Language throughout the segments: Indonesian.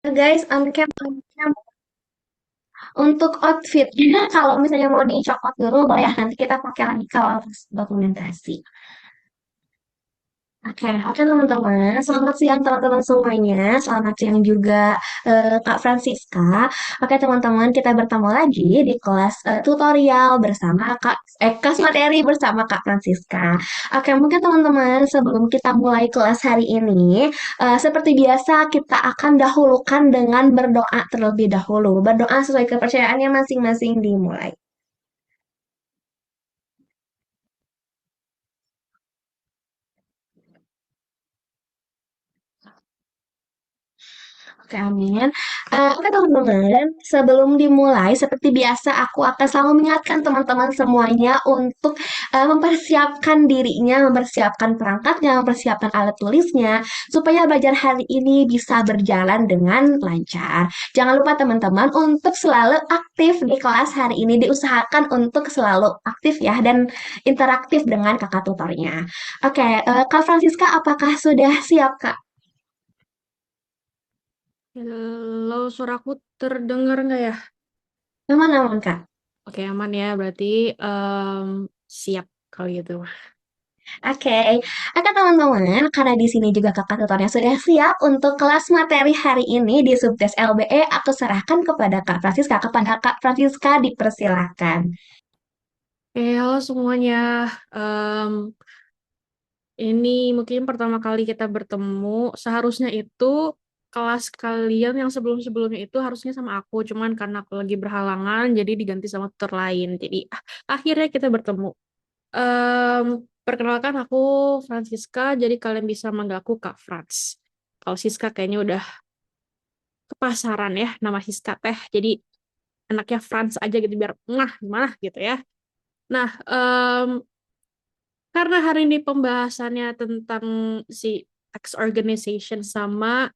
Guys, untuk outfitnya kalau misalnya mau dicopot dulu, boleh nanti kita pakai lagi kalau pas dokumentasi. Oke, teman-teman. Selamat siang teman-teman semuanya. Selamat siang juga Kak Francisca. Oke teman-teman, kita bertemu lagi di kelas tutorial bersama kelas materi bersama Kak Francisca. Oke, mungkin teman-teman sebelum kita mulai kelas hari ini, seperti biasa kita akan dahulukan dengan berdoa terlebih dahulu. Berdoa sesuai kepercayaannya masing-masing dimulai. Oke, amin. Oke, teman-teman, sebelum dimulai, seperti biasa, aku akan selalu mengingatkan teman-teman semuanya untuk mempersiapkan dirinya, mempersiapkan perangkatnya, mempersiapkan alat tulisnya, supaya belajar hari ini bisa berjalan dengan lancar. Jangan lupa teman-teman untuk selalu aktif di kelas hari ini, diusahakan untuk selalu aktif ya, dan interaktif dengan kakak tutornya. Oke, Kak Francisca, apakah sudah siap, Kak? Kalau suaraku terdengar nggak ya? Aman-aman, Kak. Oke, aman ya. Berarti em, siap kalau gitu. Oke, oke teman-teman, karena di sini juga kakak tutornya sudah siap untuk kelas materi hari ini di Subdes LBE, aku serahkan kepada Kak Francisca. Kepada Kak Francisca dipersilakan. Oke, halo semuanya. Em, ini mungkin pertama kali kita bertemu. Seharusnya itu kelas kalian yang sebelum-sebelumnya itu harusnya sama aku. Cuman karena aku lagi berhalangan, jadi diganti sama tutor lain. Jadi akhirnya kita bertemu. Em, Perkenalkan aku Francisca, jadi kalian bisa manggil aku Kak Franz. Kalau Siska kayaknya udah ke pasaran ya nama Siska teh. Jadi anaknya Franz aja gitu biar gimana gitu ya. Nah, karena hari ini pembahasannya tentang si tax organization sama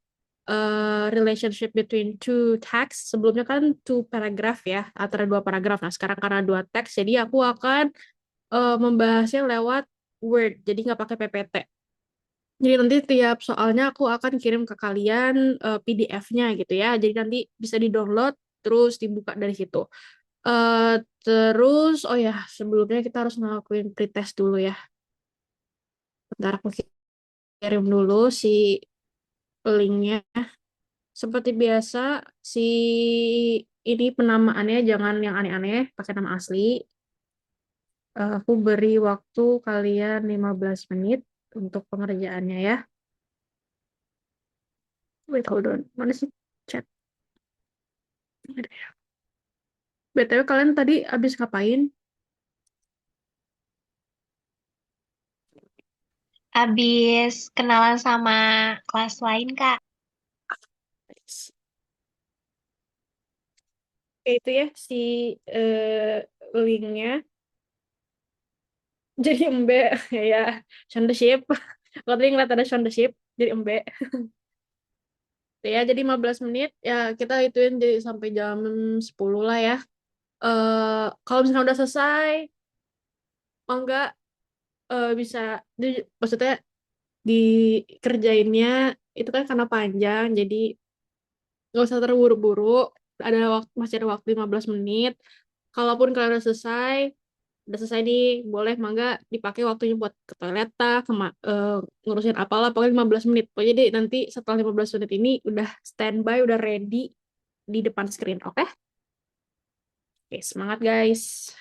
relationship between two text. Sebelumnya kan two paragraph ya, antara dua paragraf. Nah, sekarang karena dua teks, jadi aku akan membahasnya lewat Word, jadi nggak pakai PPT. Jadi nanti tiap soalnya aku akan kirim ke kalian PDF-nya gitu ya. Jadi nanti bisa di-download terus dibuka dari situ. Eh Terus oh ya sebelumnya kita harus ngelakuin pretest dulu ya. Bentar aku kirim dulu si linknya. Seperti biasa si ini penamaannya jangan yang aneh-aneh, pakai nama asli. Aku beri waktu kalian 15 menit untuk pengerjaannya ya. Wait, hold on. Mana sih chat? BTW kalian tadi abis ngapain? Habis kenalan sama kelas lain, Kak. Itu ya si linknya jadi embe ya Shaun the Sheep. Kalau tadi ngeliat ada Shaun the Sheep jadi embe. Ya jadi 15 menit ya kita ituin jadi sampai jam 10 lah ya. Kalau misalnya udah selesai, mau nggak bisa maksudnya dikerjainnya itu kan karena panjang jadi nggak usah terburu-buru. Ada waktu masih ada waktu 15 menit. Kalaupun kalian udah selesai nih, boleh mangga dipakai waktunya buat ke toilet tah, ngurusin apalah, pokoknya 15 menit. Pokoknya jadi nanti setelah 15 menit ini udah standby, udah ready di depan screen, oke? Oke, semangat guys.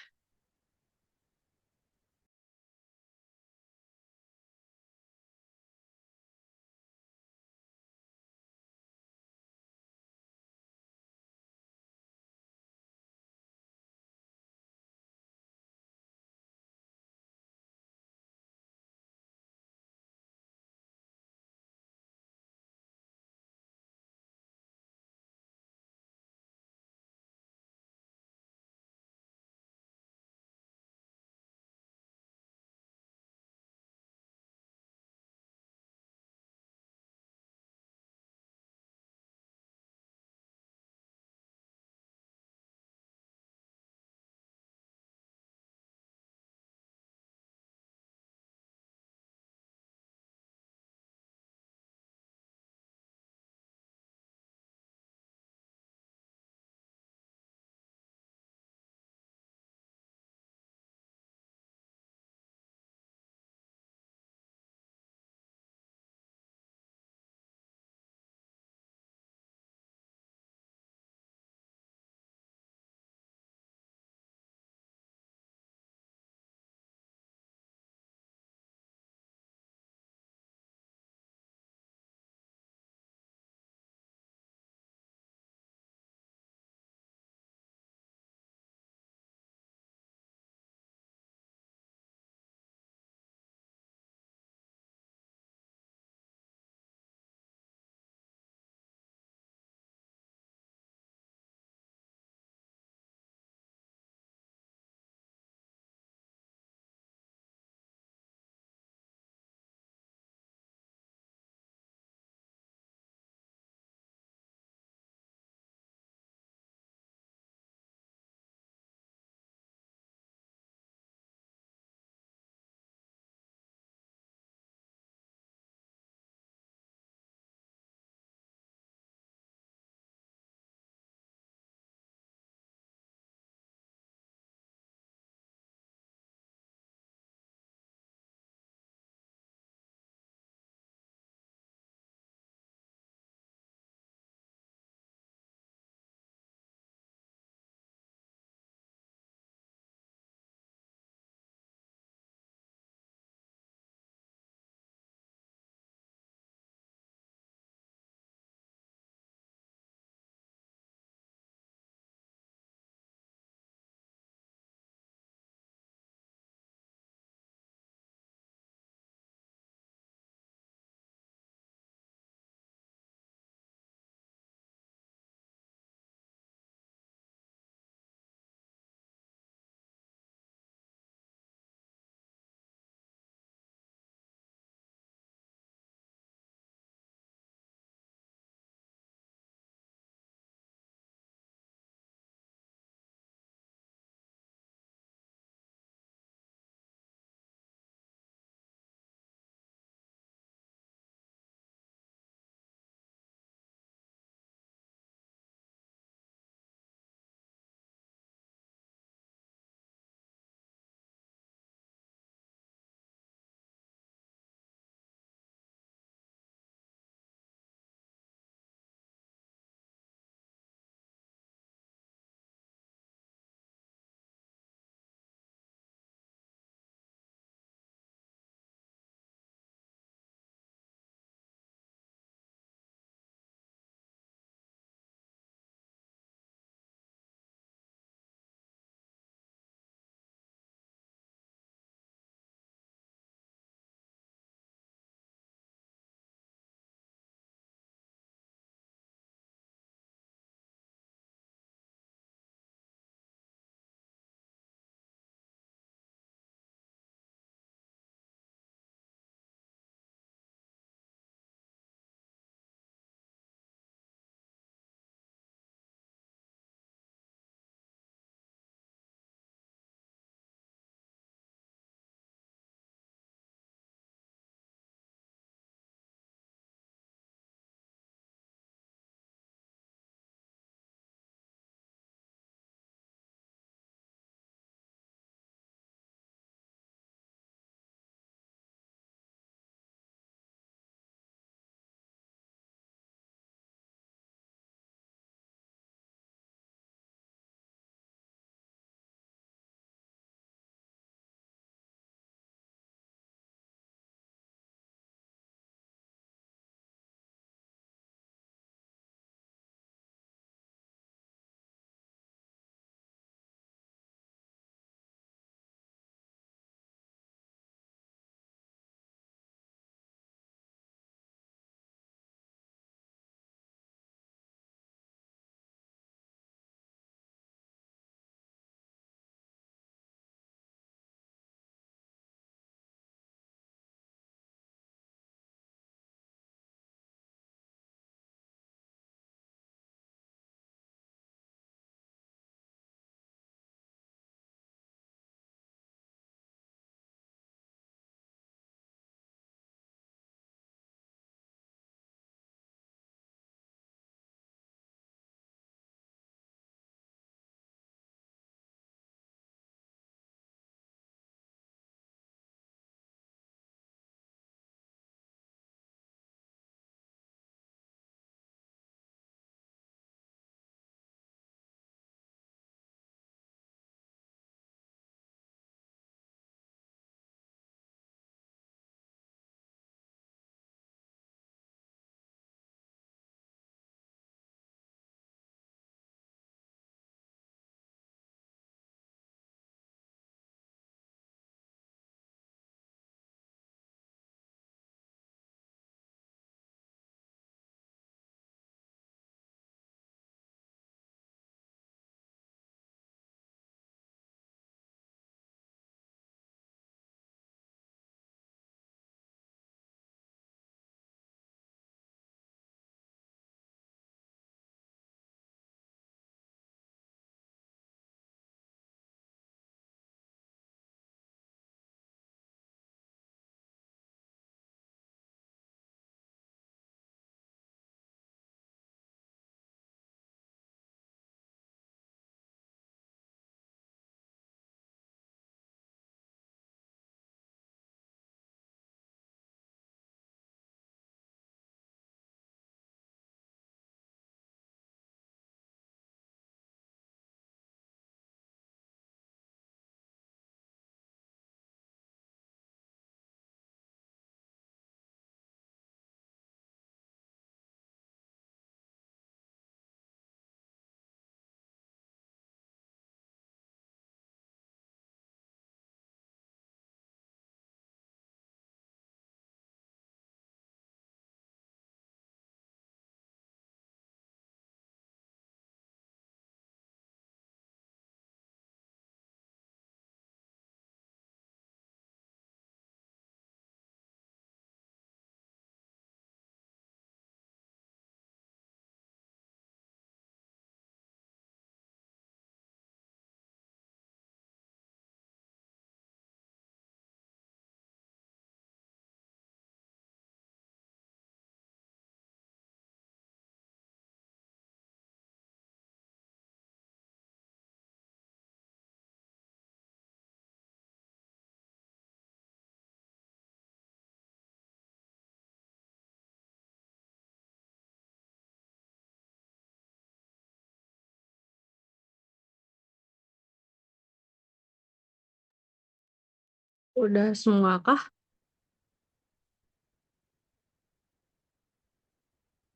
Udah semua kah?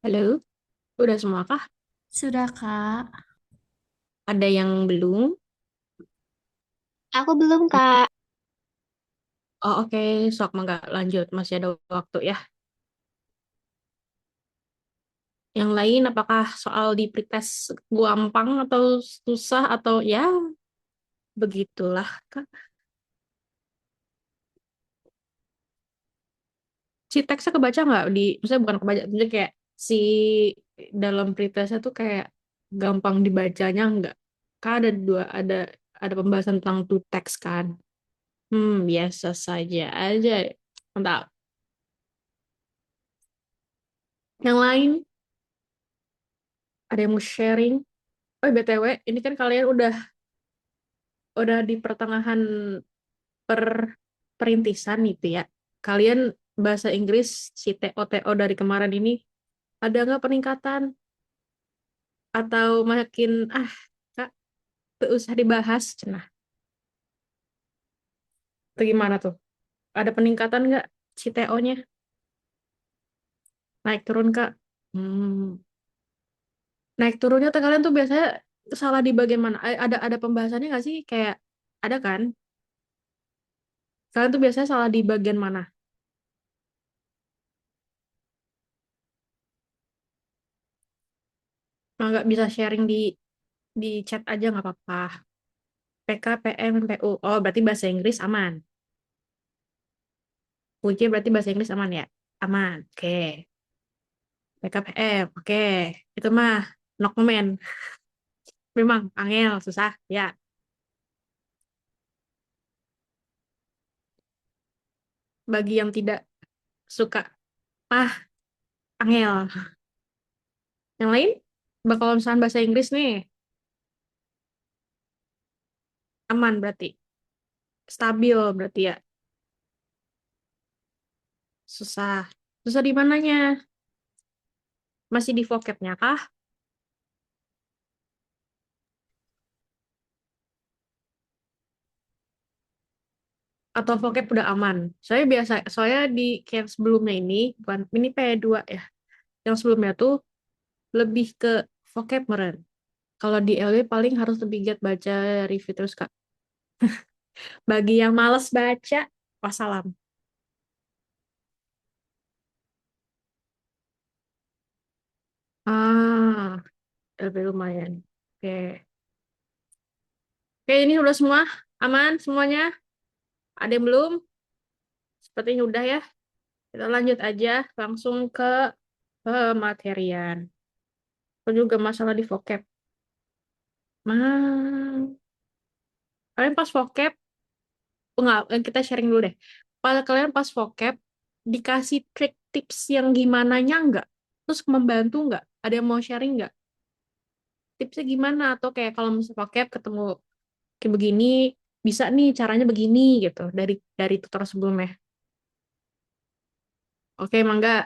Halo? Udah semua kah? Sudah, Kak. Ada yang belum? Aku belum, Kak. Oh, oke. Sok mangga lanjut. Masih ada waktu ya. Yang lain apakah soal di pretest gampang atau susah atau ya begitulah, Kak. Si teksnya kebaca nggak di, maksudnya bukan kebaca, maksudnya kayak si dalam pretestnya tuh kayak gampang dibacanya nggak? Kan ada pembahasan tentang to text kan. Biasa saja aja. Mantap. Yang lain ada yang mau sharing? Oh, BTW, ini kan kalian udah di pertengahan per perintisan itu ya. Kalian bahasa Inggris si TOTO dari kemarin ini ada nggak peningkatan atau makin Kak, tuh usah dibahas cenah. Atau gimana tuh? Ada peningkatan nggak si TO-nya? Naik turun Kak? Hmm. Naik turunnya tuh kalian tuh biasanya salah di bagian mana? Ada pembahasannya nggak sih? Kayak ada kan? Kalian tuh biasanya salah di bagian mana? Nggak bisa sharing di chat aja nggak apa-apa. PK, PM, PU. Oh, berarti bahasa Inggris aman. Kunci berarti bahasa Inggris aman ya? Aman. Oke. PK, PM. Oke. Itu mah no comment. Memang angel, susah. Ya. Bagi yang tidak suka. Ah, angel. Yang lain? Bakal misalnya bahasa Inggris nih. Aman berarti. Stabil berarti ya. Susah. Susah di mananya? Masih di vocabnya kah? Atau vocab udah aman? Soalnya di kayak sebelumnya ini, bukan, ini P2 ya. Yang sebelumnya tuh lebih ke vocab meren. Kalau di LW paling harus lebih giat baca review terus Kak. Bagi yang males baca, wassalam. Ah, LW lumayan. Oke. Oke, ini udah semua? Aman semuanya? Ada yang belum? Sepertinya udah ya. Kita lanjut aja langsung ke pematerian. Itu juga masalah di vocab. Nah, kalian pas vocab, enggak, kita sharing dulu deh. Pada kalian pas vocab, dikasih trik tips yang gimana nya enggak? Terus membantu enggak? Ada yang mau sharing enggak? Tipsnya gimana? Atau kayak kalau misalnya vocab ketemu kayak begini, bisa nih caranya begini gitu dari tutor sebelumnya. Oke, mangga.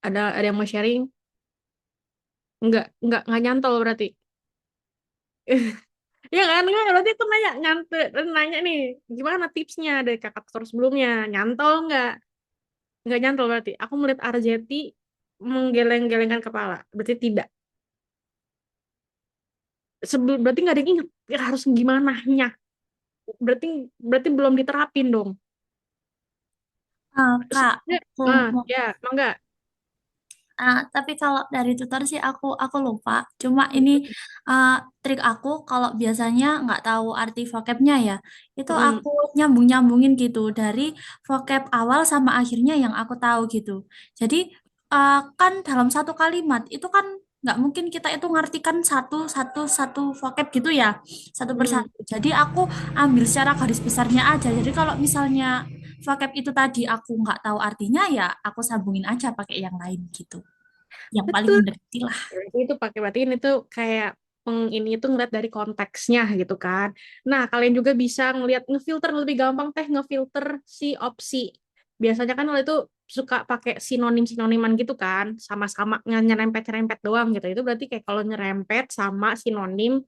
Ada yang mau sharing? Enggak nyantol berarti. Ya kan, enggak, berarti aku nanya nih, gimana tipsnya dari kakak tutor sebelumnya? Nyantol Enggak nyantol berarti. Aku melihat Arzeti menggeleng-gelengkan kepala. Berarti tidak. Berarti nggak ada yang ingat ya, harus gimana nya. Berarti berarti belum diterapin dong. Kak, Ya, aku mau ya, mangga. Tapi kalau dari tutor sih aku lupa. Cuma ini uh, trik aku kalau biasanya nggak tahu arti vocabnya ya, itu Mm-mm. aku nyambung-nyambungin gitu dari vocab awal sama akhirnya yang aku tahu gitu. Jadi kan dalam satu kalimat itu kan nggak mungkin kita itu ngartikan satu vocab gitu ya, satu Mm. persatu. Jadi aku ambil secara garis besarnya aja. Jadi kalau misalnya vocab itu tadi aku nggak tahu artinya ya aku sambungin aja pakai yang lain gitu yang paling Betul. mendekati lah. Itu pakai berarti ini tuh kayak ini tuh ngeliat dari konteksnya gitu kan. Nah, kalian juga bisa ngelihat ngefilter lebih gampang teh ngefilter si opsi. Biasanya kan kalau itu suka pakai sinonim-sinoniman gitu kan, sama-sama nyerempet-nyerempet doang gitu. Itu berarti kayak kalau nyerempet sama sinonim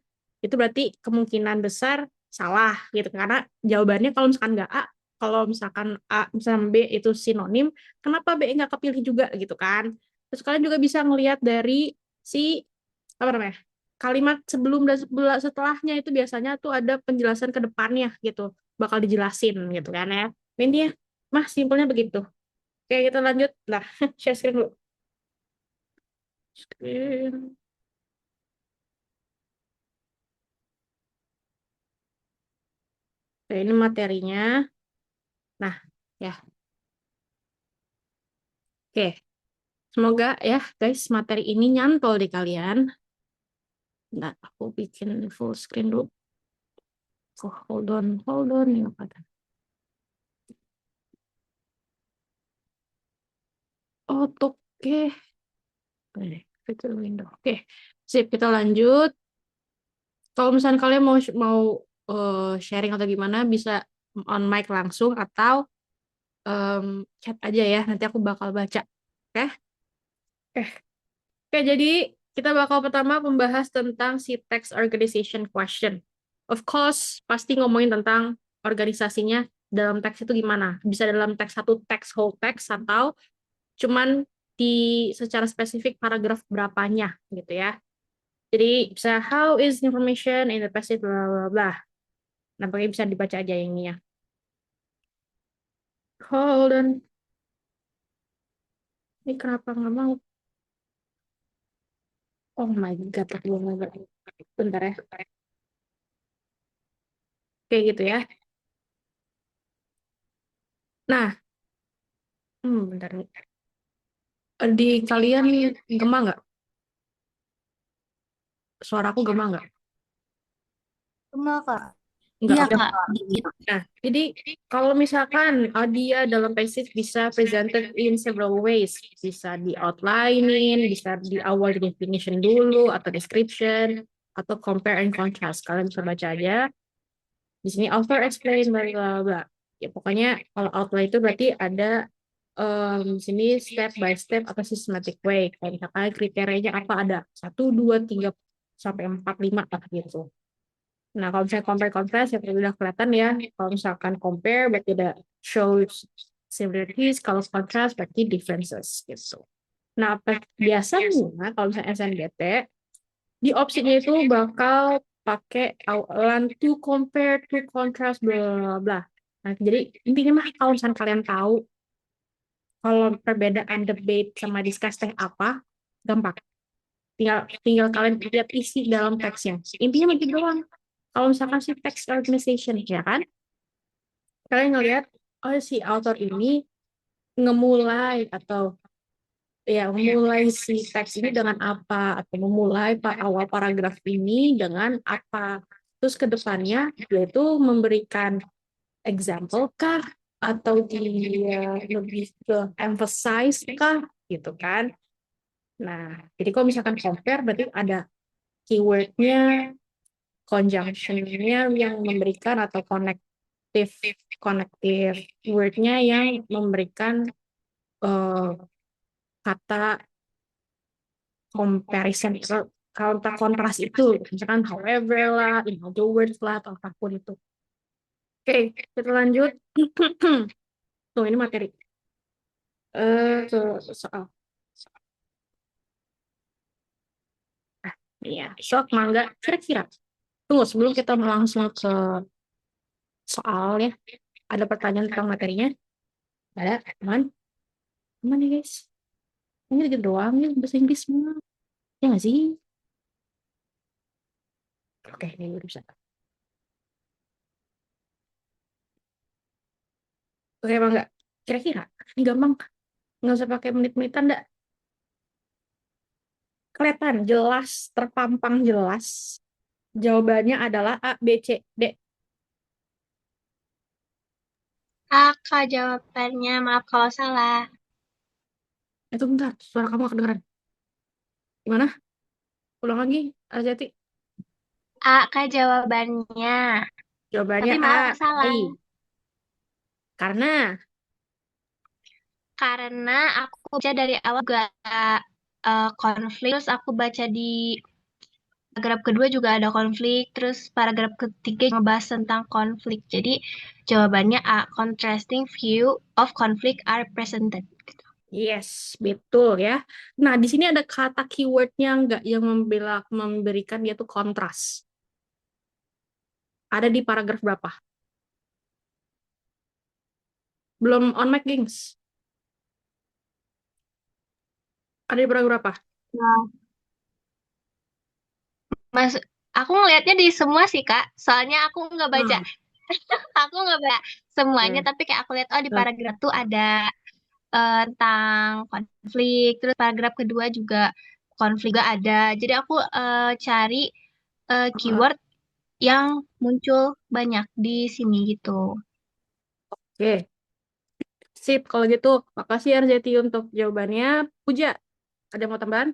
itu berarti kemungkinan besar salah gitu karena jawabannya kalau misalkan nggak A kalau misalkan A misalkan B itu sinonim, kenapa B nggak kepilih juga gitu kan? Terus kalian juga bisa ngelihat dari si apa namanya kalimat sebelum dan setelahnya itu biasanya tuh ada penjelasan ke depannya gitu, bakal dijelasin gitu kan ya. Intinya mah simpelnya begitu. Oke, kita lanjut. Nah, share screen dulu. Screen. Oke, ini materinya. Nah, ya. Oke, semoga ya guys materi ini nyantol di kalian. Nah, aku bikin full screen dulu. Oh, hold on. Ini apa tadi? Oke. Oke, fitur window. Oke, sip. Kita lanjut. Kalau misalnya kalian mau mau sharing atau gimana, bisa on mic langsung atau chat aja ya. Nanti aku bakal baca. Oke? Oke. Oke, jadi kita bakal pertama membahas tentang si text organization question. Of course, pasti ngomongin tentang organisasinya dalam teks itu gimana. Bisa dalam teks satu teks whole text atau cuman di secara spesifik paragraf berapanya gitu ya. Jadi bisa how is information in the passage bla bla bla. Nampaknya bisa dibaca aja yang ini ya. Hold on. Ini kenapa nggak mau? Oh my God, aku belum mau. Bentar ya. Kayak gitu ya. Nah, bentar nih. Di kalian gema nggak? Suaraku gema nggak? Cuma Kak. Nggak, Iya, oke. Kak. Nah, jadi kalau misalkan dia dalam passage bisa presented in several ways. Bisa di outlining, bisa di awal di definition dulu, atau description, atau compare and contrast. Kalian bisa baca aja. Di sini author explain, bla bla bla. Ya, pokoknya kalau outline itu berarti ada di sini step by step atau systematic way. Kayak misalkan kriterianya apa ada 1, 2, 3 sampai 4, 5 apa gitu. Nah, kalau misalnya compare contrast ya udah kelihatan ya. Kalau misalkan compare berarti ada shows similarities, kalau contrast berarti differences gitu. Nah, biasanya kalau misalnya SNBT di opsinya itu bakal pakai awalan to compare, to contrast, bla bla bla. Nah, jadi intinya mah kalau misalnya kalian tahu kalau perbedaan debate sama discuss teh apa, gampang. Tinggal tinggal kalian lihat isi dalam teksnya. Intinya begitu doang. Kalau misalkan si text organization ya kan, kalian ngelihat oh si author ini ngemulai atau ya memulai si teks ini dengan apa atau memulai awal paragraf ini dengan apa. Terus ke depannya yaitu memberikan example kah atau dia lebih ke emphasize kah gitu kan. Nah, jadi kalau misalkan compare berarti ada keywordnya, conjunction-nya yang memberikan atau connective word-nya yang memberikan eh, kata comparison kata kontras itu misalkan however lah, in other words lah atau apapun itu. Oke, kita lanjut. Tuh ini materi ke soal. Iya, short mangga kira-kira. Tunggu sebelum kita langsung ke soal ya. Ada pertanyaan tentang materinya? Ada, aman? Aman ya guys? Ini gitu doang ya, bahasa Inggris semua. Ya nggak sih? Oke, ini udah bisa. Oke, emang nggak? Kira-kira? Ini gampang. Nggak usah pakai menit-menitan, enggak. Kelihatan, jelas, terpampang jelas. Jawabannya adalah A, B, C, D. A, Kak, jawabannya. Maaf kalau salah. Itu bentar, suara kamu kedengeran. Gimana? Ulang lagi, Arzati. A, Kak, jawabannya. Jawabannya Tapi A, maaf salah. I. Karena, Karena aku baca dari awal juga konflik, terus aku baca di paragraf kedua juga ada konflik, terus paragraf ketiga ngebahas tentang konflik. Jadi jawabannya A, contrasting view of conflict are presented. Yes, betul ya. Nah, di sini ada kata keywordnya nggak yang memberikan dia tuh kontras. Ada di paragraf berapa? Belum on mic, gengs. Ada di paragraf berapa? Nah, Mas, aku ngelihatnya di semua sih, Kak. Soalnya aku nggak baca. Hmm. Aku nggak baca semuanya, Oke. tapi kayak aku lihat, oh di paragraf tuh ada tentang konflik, terus paragraf kedua juga konflik juga ada. Jadi aku cari keyword yang muncul banyak di sini gitu. Oke. Sip, kalau gitu. Makasih RZT untuk jawabannya. Puja, ada yang mau tambahan?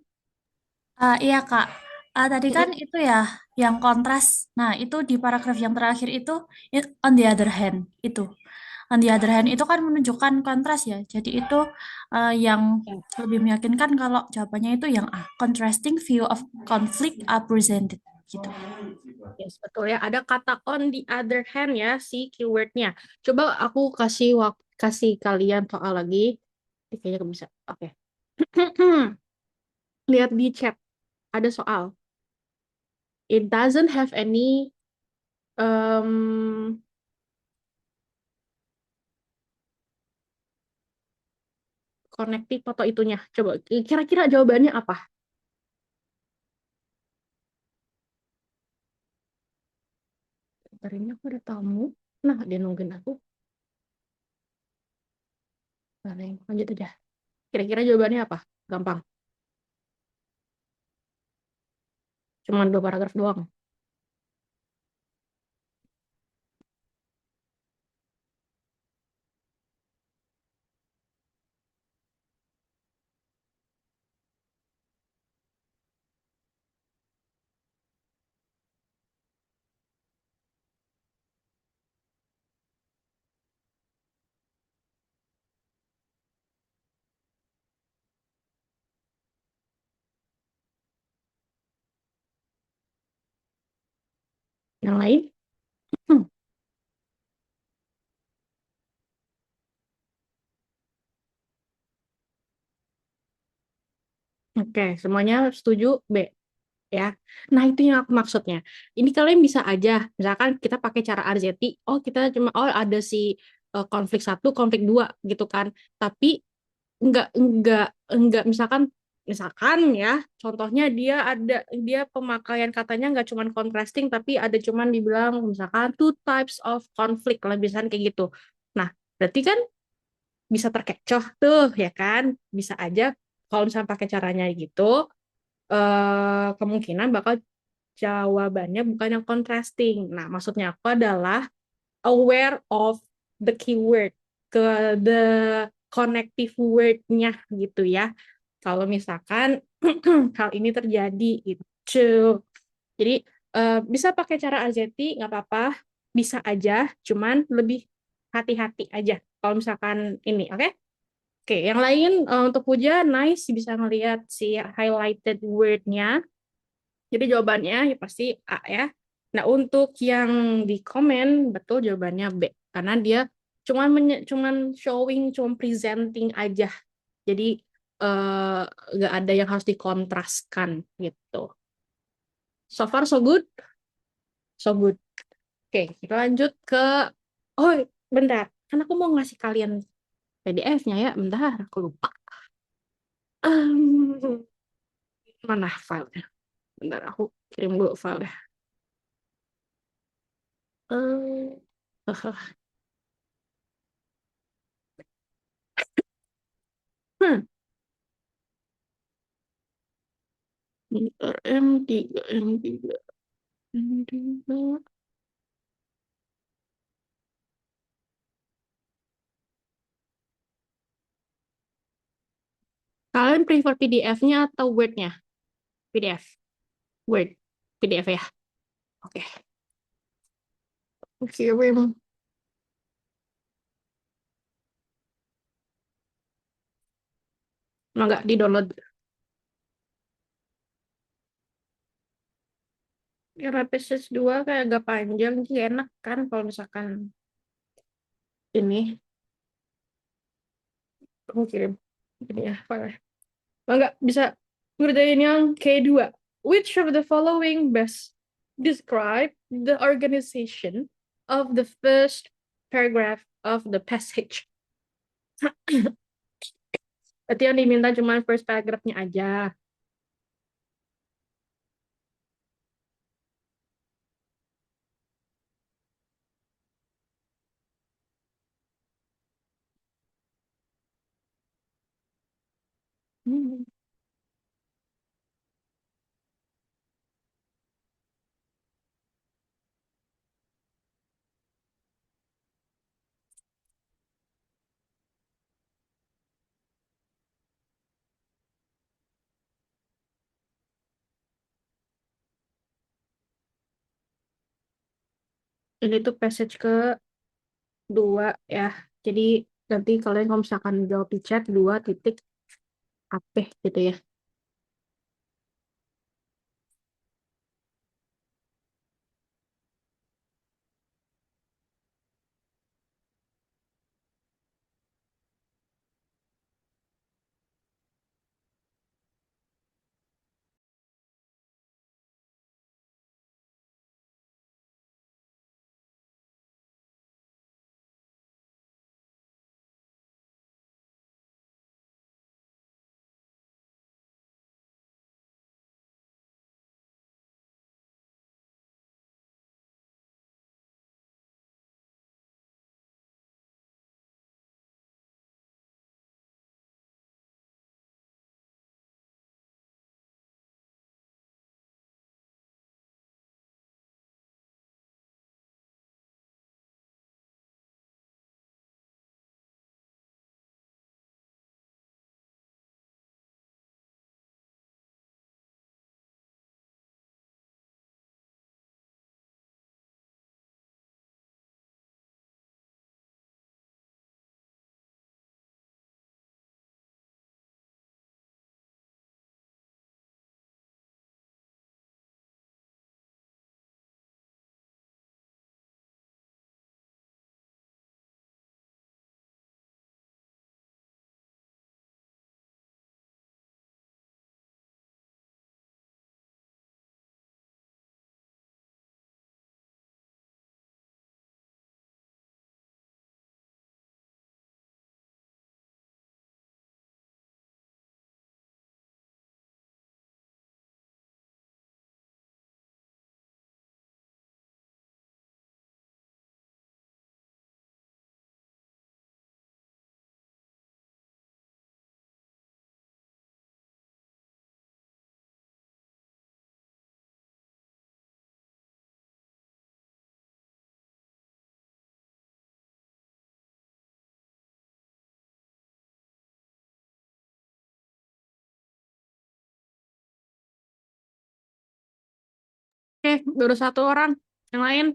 Iya Kak. Tadi kan Mm-mm. itu ya yang kontras. Nah, itu di paragraf yang terakhir itu on the other hand itu. On the other hand itu kan menunjukkan kontras ya. Jadi itu yang lebih meyakinkan kalau jawabannya itu yang A. Contrasting view of conflict are presented gitu. Yes, betul ya. Ada kata on the other hand ya, si keywordnya. Coba aku kasih kalian soal lagi. Kayaknya nggak bisa. Oke. Lihat di chat. Ada soal. It doesn't have any um, connective foto itunya. Coba kira-kira jawabannya apa? Bentar, ini aku ada tamu. Nah, dia nungguin aku. Nah, lanjut aja. Kira-kira jawabannya apa? Gampang. Cuma 2 paragraf doang. Yang lain? Hmm. Oke, semuanya setuju B ya. Nah, itu yang aku maksudnya. Ini kalian bisa aja, misalkan kita pakai cara RZT, kita cuma ada si konflik satu, konflik dua gitu kan. Tapi enggak misalkan ya, contohnya dia pemakaian katanya nggak cuman contrasting tapi ada cuman dibilang misalkan two types of conflict lah misalkan kayak gitu. Nah, berarti kan bisa terkecoh tuh ya kan? Bisa aja kalau misalnya pakai caranya gitu kemungkinan bakal jawabannya bukan yang contrasting. Nah, maksudnya aku adalah aware of the keyword, ke the connective word-nya gitu ya. Kalau misalkan hal ini terjadi gitu. Jadi bisa pakai cara AZT nggak apa-apa, bisa aja, cuman lebih hati-hati aja kalau misalkan ini, oke? Oke, yang lain untuk Puja, nice bisa ngelihat si highlighted word-nya. Jadi jawabannya ya pasti A ya. Nah, untuk yang di komen, betul jawabannya B. Karena dia cuman showing, cuman presenting aja. Jadi eh, nggak ada yang harus dikontraskan gitu. So far so good? So good. Oke, kita lanjut ke... Oh, bentar. Kan aku mau ngasih kalian PDF-nya ya. Bentar, aku lupa. Em, mana filenya? Bentar, aku kirim dulu filenya. Eh, hmm. RM3, M3, M3. Kalian prefer PDF-nya atau Word-nya? PDF. Word. PDF ya. Oke. Kirim. Nggak di-download. Karena passage 2 kayak agak panjang, jadi enak kan kalau misalkan ini aku kirim ini ya, file. Enggak bisa ngerjain yang K2. Which of the following best describe the organization of the first paragraph of the passage? Berarti yang diminta cuma first paragraphnya aja. Hmm. Ini tuh passage kedua ya. Jadi nanti kalian kalau misalkan jawab di chat 2 titik apa gitu ya. Oke, baru 1 orang. Yang lain?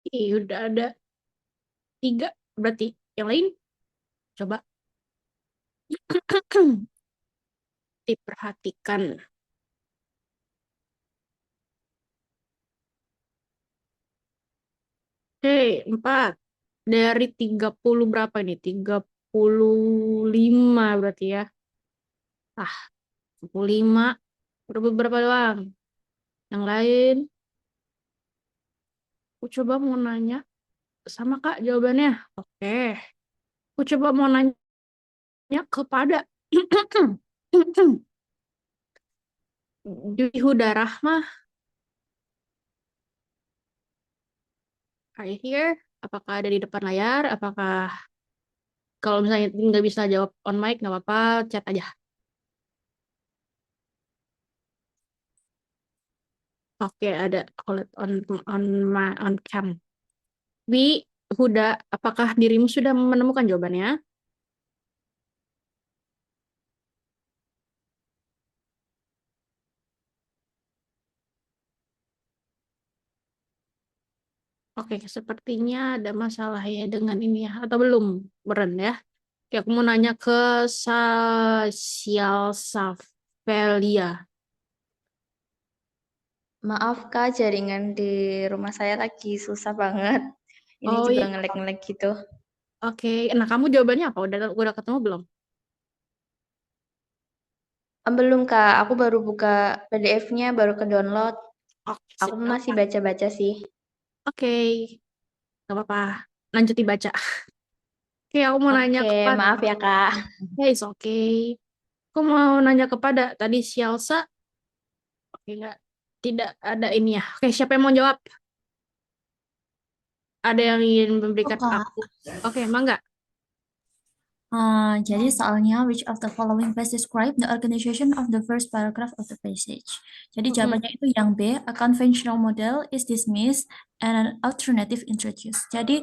Ih, udah ada 3 berarti. Yang lain? Coba diperhatikan. Oke, 4. Dari 30 berapa ini? 35. berarti ya. Ah, 45. Udah beberapa doang. Yang lain, aku coba mau nanya. Sama Kak jawabannya. Oke. Aku coba mau nanya kepada Dwi Huda Rahmah. Are you here? Apakah ada di depan layar? Apakah kalau misalnya nggak bisa jawab on mic, nggak apa-apa, chat aja. Oke, ada. Aku lihat on cam. Wi, Huda, apakah dirimu sudah menemukan jawabannya? Oke, sepertinya ada masalah ya dengan ini ya. Atau belum? Beren ya. Oke, aku mau nanya ke Sasial Savelia. Maaf Kak, jaringan di rumah saya lagi susah banget. Ini Oh juga iya, nge-lag gitu. oke. Nah, kamu jawabannya apa? Udah ketemu belum? Belum Kak, aku baru buka PDF-nya, baru ke download. Oke, Aku sip. Nggak masih apa-apa. baca-baca sih. Oke, nggak apa-apa. Lanjut dibaca. Oke, aku mau nanya Oke, kepada... maaf ya Kak. Ya, it's okay. Aku mau nanya kepada tadi Sialsa. Oke, nggak. Tidak ada ini ya. Oke, siapa yang mau jawab? Ada yang ingin Oh, memberikan Kak. aku? Oke, emang nggak? Jadi soalnya which of the following best describe the organization of the first paragraph of the passage. Jadi Mm-mm. jawabannya itu yang B, a conventional model is dismissed and an alternative introduced. Jadi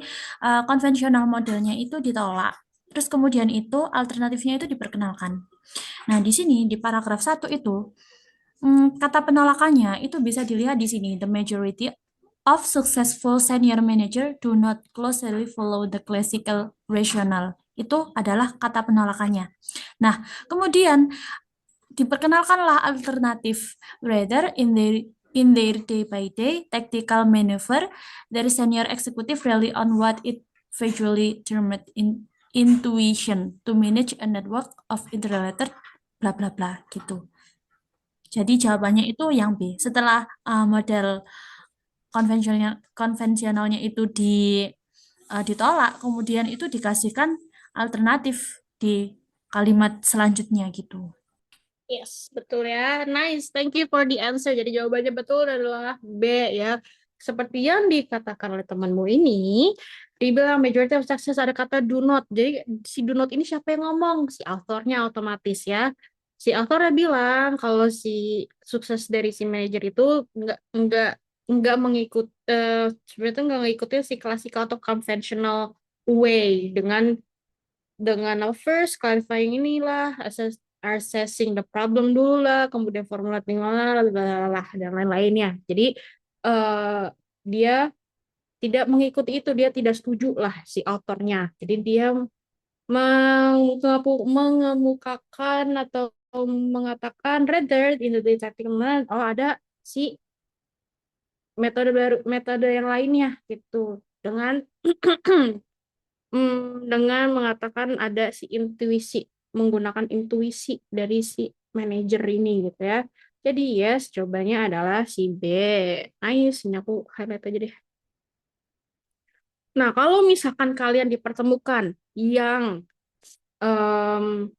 konvensional modelnya itu ditolak. Terus kemudian itu alternatifnya itu diperkenalkan. Nah, di sini di paragraf 1 itu kata penolakannya itu bisa dilihat di sini. The majority of successful senior manager do not closely follow the classical rationale. Itu adalah kata penolakannya. Nah, kemudian diperkenalkanlah alternatif. Rather, in their day-by-day tactical maneuver, their senior executive rely on what it visually termed intuition to manage a network of interrelated bla bla bla gitu. Jadi jawabannya itu yang B. Setelah model konvensionalnya itu ditolak, kemudian itu dikasihkan alternatif di kalimat selanjutnya gitu. Yes, betul ya. Nice, thank you for the answer. Jadi jawabannya betul adalah B ya. Seperti yang dikatakan oleh temanmu ini, dibilang majority of success ada kata do not. Jadi si do not ini siapa yang ngomong? Si authornya otomatis ya. Si authornya bilang kalau si sukses dari si manager itu nggak mengikut sebenarnya nggak ngikutin si classical atau conventional way dengan first clarifying inilah assessing the problem dulu lah, kemudian formulating lah, dan lain-lainnya. Jadi dia tidak mengikuti itu, dia tidak setuju lah si autornya. Jadi dia mengemukakan atau mengatakan rather in the tactical manner, oh ada si metode baru, metode yang lainnya gitu dengan dengan mengatakan ada si intuisi, menggunakan intuisi dari si manajer ini gitu ya. Jadi yes, jawabannya adalah si B. Nice, ini aku highlight aja deh. Nah, kalau misalkan kalian dipertemukan yang em,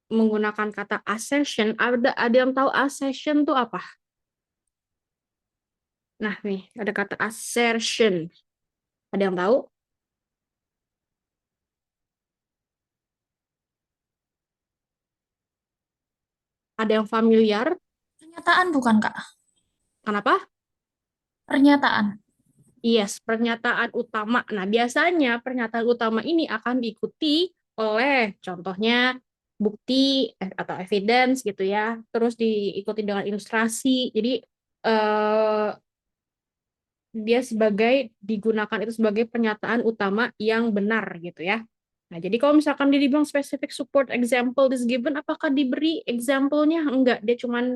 menggunakan kata assertion, ada yang tahu assertion tuh apa? Nah, nih, ada kata assertion. Ada yang tahu? Ada yang familiar? Pernyataan bukan, Kak? Kenapa? Pernyataan. Yes, pernyataan utama. Nah, biasanya pernyataan utama ini akan diikuti oleh contohnya bukti atau evidence gitu ya. Terus diikuti dengan ilustrasi. Jadi eh, dia digunakan itu sebagai pernyataan utama yang benar gitu ya. Nah, jadi kalau misalkan dia dibilang specific support example is given, apakah diberi example-nya? Enggak, dia cuma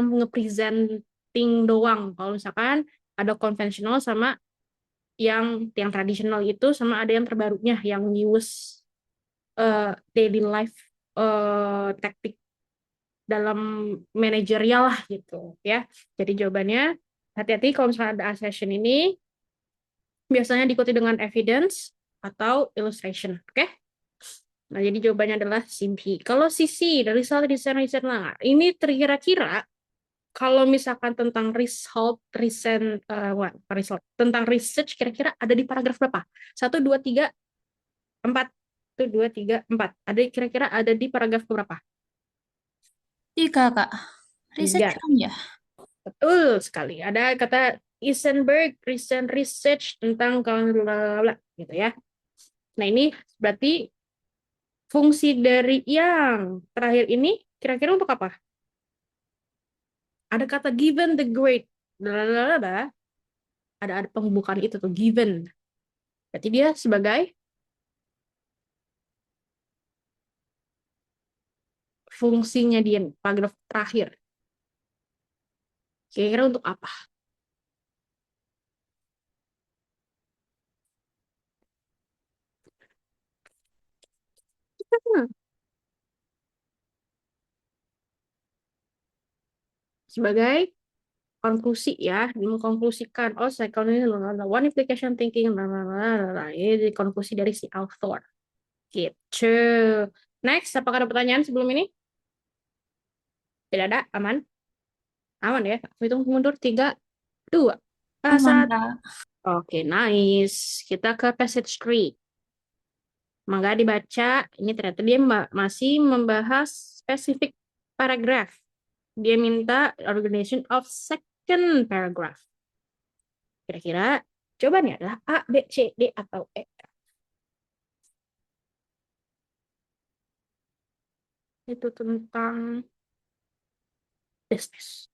nge-presenting doang. Kalau misalkan ada konvensional sama yang tradisional itu sama ada yang terbarunya yang newest daily life taktik dalam manajerial lah gitu ya. Jadi jawabannya hati-hati kalau misalnya ada assertion ini biasanya diikuti dengan evidence atau illustration, oke? Nah, jadi jawabannya adalah C. Kalau CC dari result design research, nah ini kira-kira kalau misalkan tentang result recent result tentang research kira-kira ada di paragraf berapa? 1, 2, 3, 4. 1, 2, 3, 4. Ada kira-kira ada di paragraf berapa? 3, Kak. Research 3. kan ya? Betul sekali. Ada kata Eisenberg recent research tentang gitu ya. Nah, ini berarti fungsi dari yang terakhir ini kira-kira untuk apa? Ada kata given the grade. Ada pembukaan itu tuh given. Berarti dia sebagai fungsinya di paragraf terakhir. Kira-kira untuk apa? Hmm, sebagai konklusi ya, mengkonklusikan psychology one application thinking ini konklusi dari si author gitu. Next, apakah ada pertanyaan sebelum ini? Tidak ada, aman ya. Aku hitung mundur 3, 2, Aman, 1. Kak. Oke, nice. Kita ke passage 3. Mangga dibaca. Ini ternyata dia masih membahas spesifik paragraf. Dia minta organization of second paragraph. Kira-kira jawabannya adalah A, B, C, D, atau E. Itu tentang bisnis.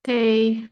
Oke.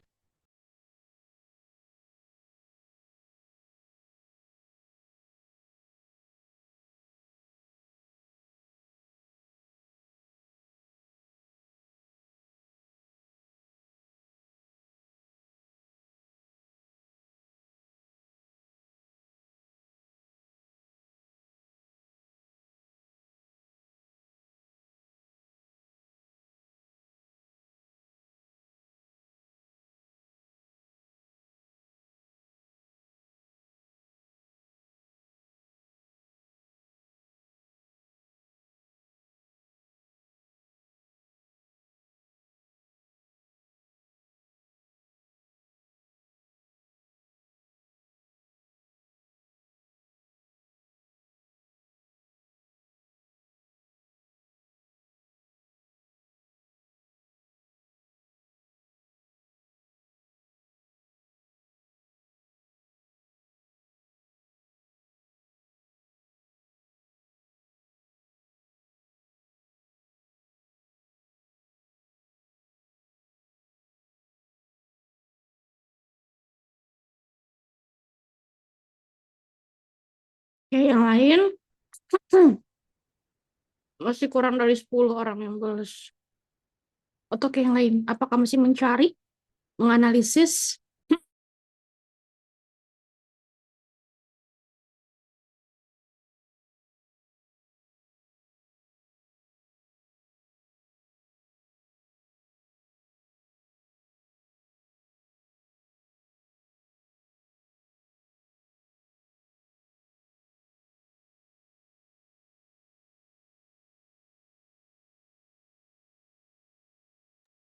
Oke, yang lain masih kurang dari 10 orang yang balas. Atau kayak yang lain, apakah masih mencari, menganalisis?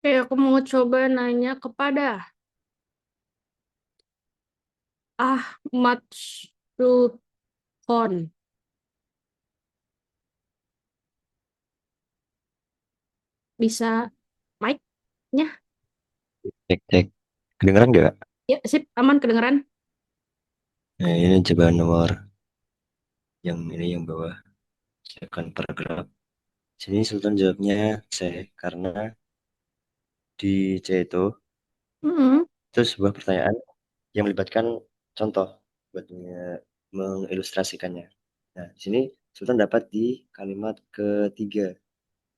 Oke, aku mau coba nanya kepada Ahmad Sultan. Bisa mic-nya? Cek cek. Kedengeran nggak? Ya, sip, aman kedengeran. Nah, ini coba nomor Yang ini yang bawah, second paragraph. Sini Sultan jawabnya C, karena di C Mm-mm. itu sebuah pertanyaan yang melibatkan contoh buat mengilustrasikannya. Nah, di sini Sultan dapat di kalimat ketiga,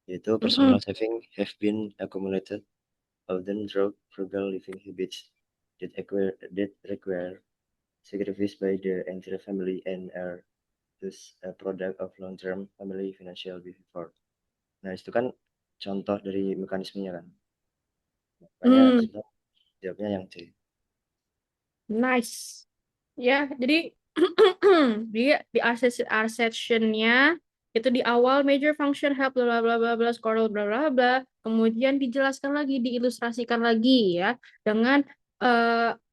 yaitu personal Mm-mm. saving have been accumulated often through frugal living habits that require sacrifice by the entire family and are thus a product of long-term family financial behavior. Nah, itu kan contoh dari mekanismenya kan. Makanya Mm. Sultan jawabnya yang C. Nice. Ya, jadi di accession-nya itu di awal major function help bla bla bla bla bla squirrel bla bla bla, kemudian dijelaskan lagi, diilustrasikan lagi ya dengan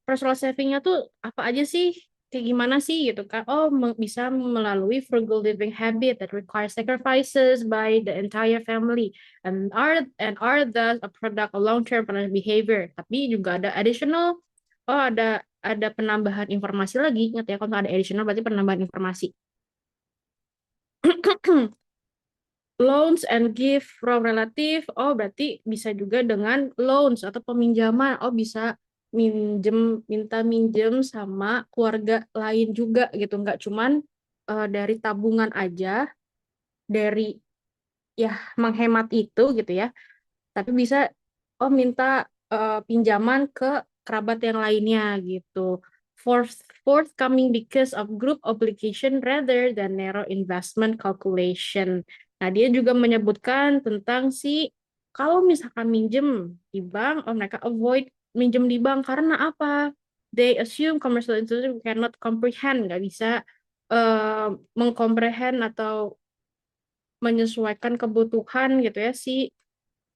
personal saving-nya tuh apa aja sih, kayak gimana sih gitu kan. Oh, bisa melalui frugal living habit that require sacrifices by the entire family and are thus a product of long-term behavior. Tapi juga ada additional. Oh, ada penambahan informasi lagi. Ingat ya, kalau ada additional berarti penambahan informasi. Loans and gift from relative. Oh, berarti bisa juga dengan loans atau peminjaman. Oh, bisa minta minjem sama keluarga lain juga gitu. Nggak cuman dari tabungan aja, dari ya menghemat itu gitu ya. Tapi bisa minta pinjaman ke kerabat yang lainnya gitu. Forthcoming because of group obligation rather than narrow investment calculation. Nah, dia juga menyebutkan tentang kalau misalkan minjem di bank, mereka avoid minjem di bank karena apa? They assume commercial institution cannot comprehend, nggak bisa mengkomprehend atau menyesuaikan kebutuhan gitu ya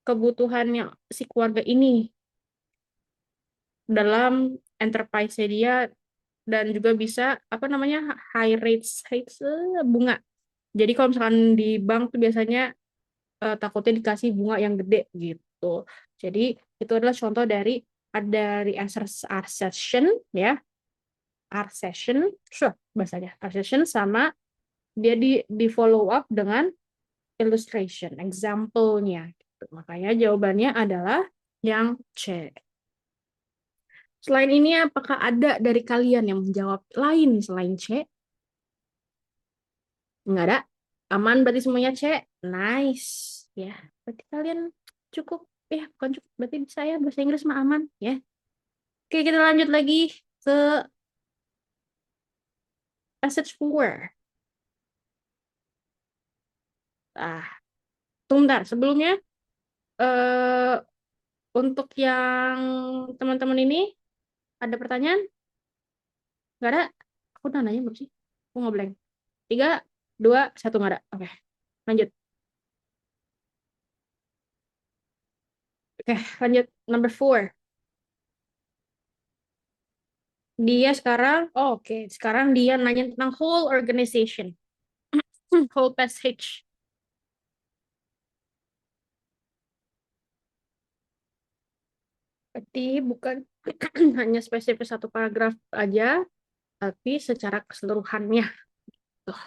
kebutuhannya si keluarga ini dalam enterprise dia, dan juga bisa apa namanya high rates bunga. Jadi kalau misalkan di bank tuh biasanya takutnya dikasih bunga yang gede gitu. Jadi itu adalah contoh dari accession ya, accession, bahasanya accession, sama dia di follow up dengan illustration, example-nya. Gitu. Makanya jawabannya adalah yang C. Selain ini, apakah ada dari kalian yang menjawab lain selain C? Nggak ada. Aman berarti semuanya C. Nice. Ya, berarti kalian cukup. Bukan cukup. Berarti saya bahasa Inggris mah aman. Ya. Oke, kita lanjut lagi ke passage 4. Ah, tunggu bentar. Sebelumnya, eh, untuk yang teman-teman ini, ada pertanyaan? Nggak ada? Aku udah nanya belum sih? Aku nggak blank. 3, 2, 1, nggak ada. Oke, lanjut. Oke, lanjut. Number 4. Dia sekarang, oke. Sekarang dia nanya tentang whole organization. Whole passage. Berarti bukan hanya spesifik satu paragraf aja, tapi secara keseluruhannya. Tuh.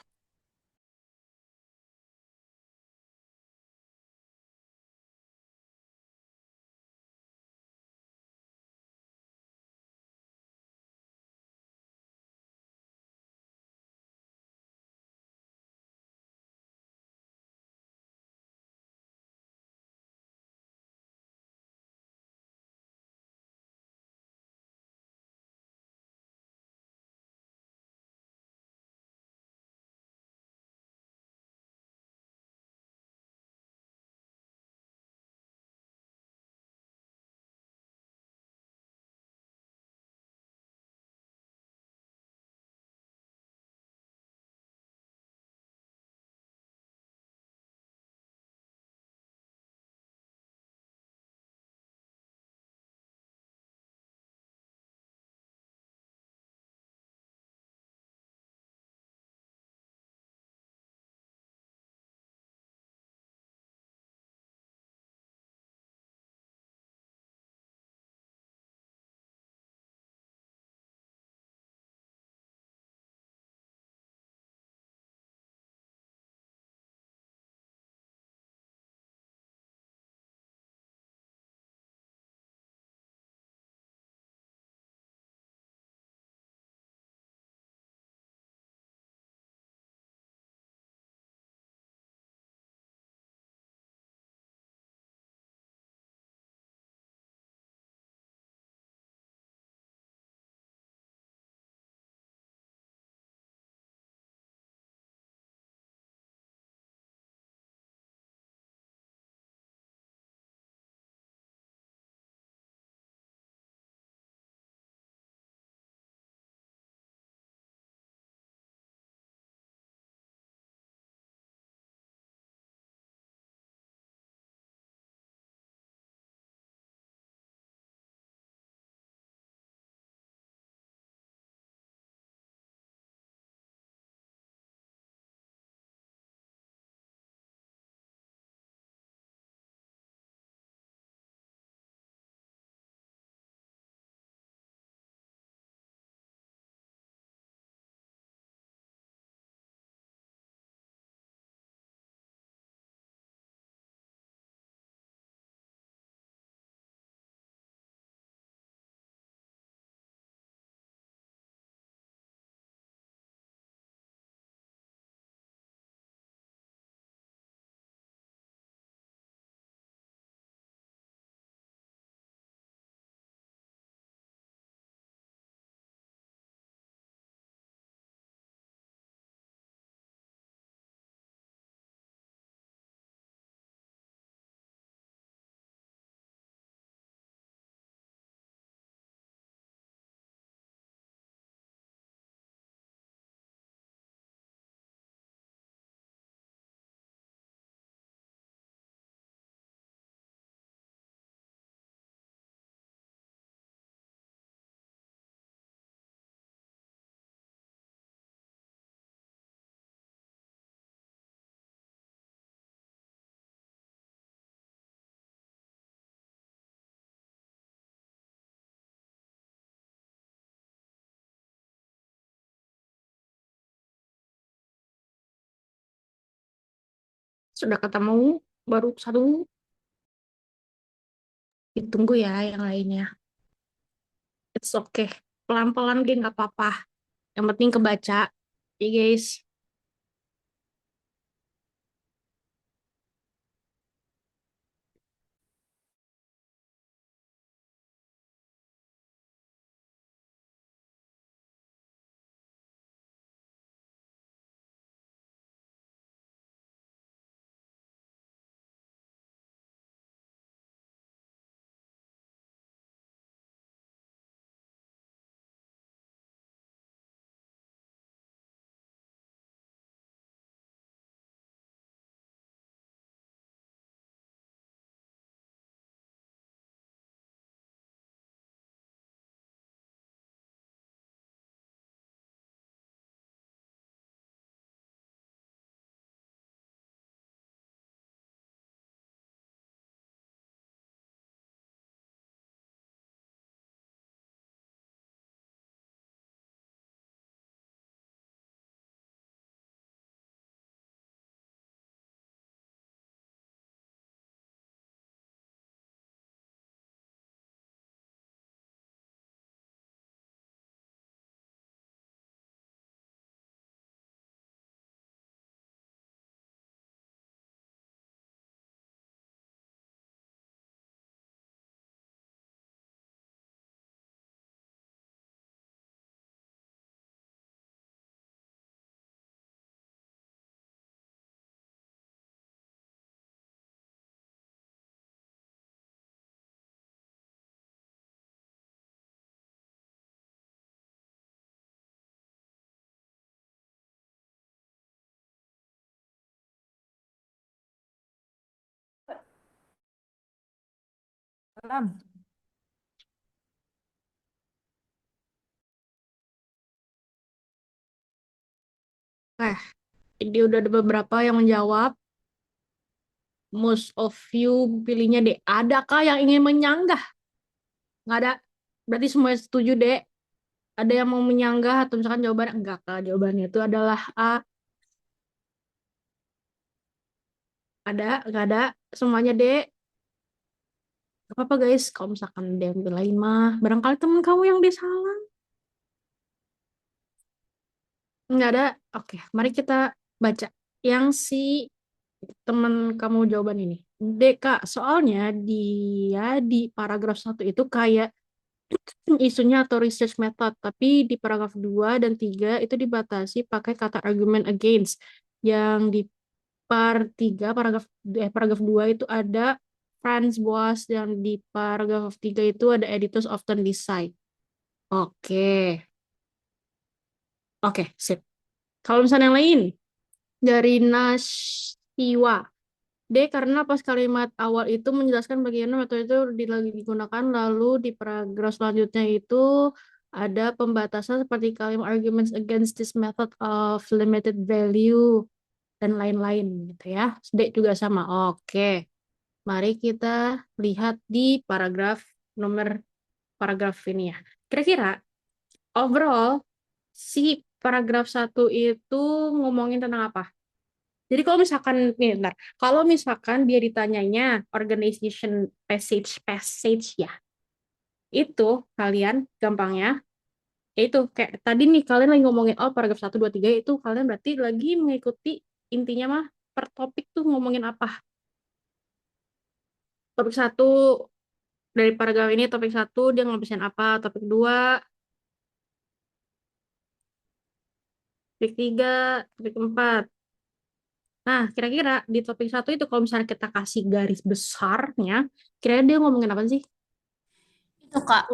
Sudah ketemu baru satu. Ditunggu ya yang lainnya. It's okay. Pelan-pelan geng nggak apa-apa. Yang penting kebaca. Ya guys. Salam. Jadi udah ada beberapa yang menjawab. Most of you pilihnya D. Adakah yang ingin menyanggah? Nggak ada. Berarti semua setuju D. Ada yang mau menyanggah atau misalkan jawabannya enggak kah? Jawabannya itu adalah A. Ada, nggak ada. Semuanya D. Gak apa-apa guys. Kalau misalkan ada yang lain mah. Barangkali temen kamu yang D salah. Nggak ada. Oke, mari kita baca. Yang si teman kamu jawaban ini. D, Kak. Soalnya dia di paragraf 1 itu kayak isunya atau research method, tapi di paragraf 2 dan 3 itu dibatasi pakai kata argument against. Yang di part 3 paragraf 2 itu ada Franz Boas, yang di paragraf 3 itu ada editors often decide. Oke. Oke, sip. Kalau misalnya yang lain dari Nasiwa. D, karena pas kalimat awal itu menjelaskan bagaimana metode itu lagi digunakan, lalu di paragraf selanjutnya itu ada pembatasan seperti kalimat arguments against this method of limited value dan lain-lain gitu ya. D juga sama. Oke. Mari kita lihat di paragraf ini ya. Kira-kira overall si paragraf 1 itu ngomongin tentang apa? Jadi kalau misalkan nih, bentar. Kalau misalkan dia ditanyanya organization passage ya, itu kalian gampangnya, itu kayak tadi nih kalian lagi ngomongin paragraf 1, 2, 3 itu kalian berarti lagi mengikuti intinya mah per topik tuh ngomongin apa. Topik 1 dari paragraf ini, topik 1 dia ngabisin apa, topik 2, topik 3, topik 4. Nah, kira-kira di topik 1 itu kalau misalnya kita kasih garis besarnya, kira-kira dia ngomongin apa sih? Itu Kak,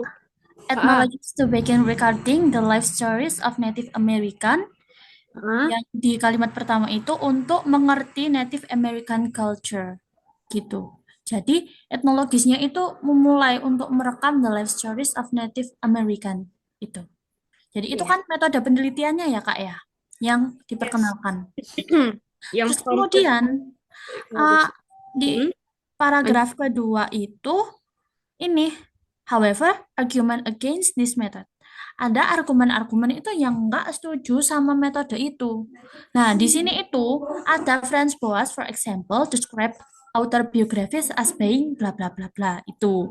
acknowledges to begin regarding the life stories of Native American. Yang di kalimat pertama itu untuk mengerti Native American culture gitu. Jadi etnologisnya itu memulai untuk merekam the life stories of Native American itu. Jadi itu kan metode penelitiannya ya Kak ya, yang diperkenalkan. Yang Terus kemudian di paragraf kedua itu ini, however, argument against this method. ada argumen-argumen itu yang nggak setuju sama metode itu. Nah, di sini itu ada Franz Boas, for example, describe autobiographies as being bla bla bla bla itu.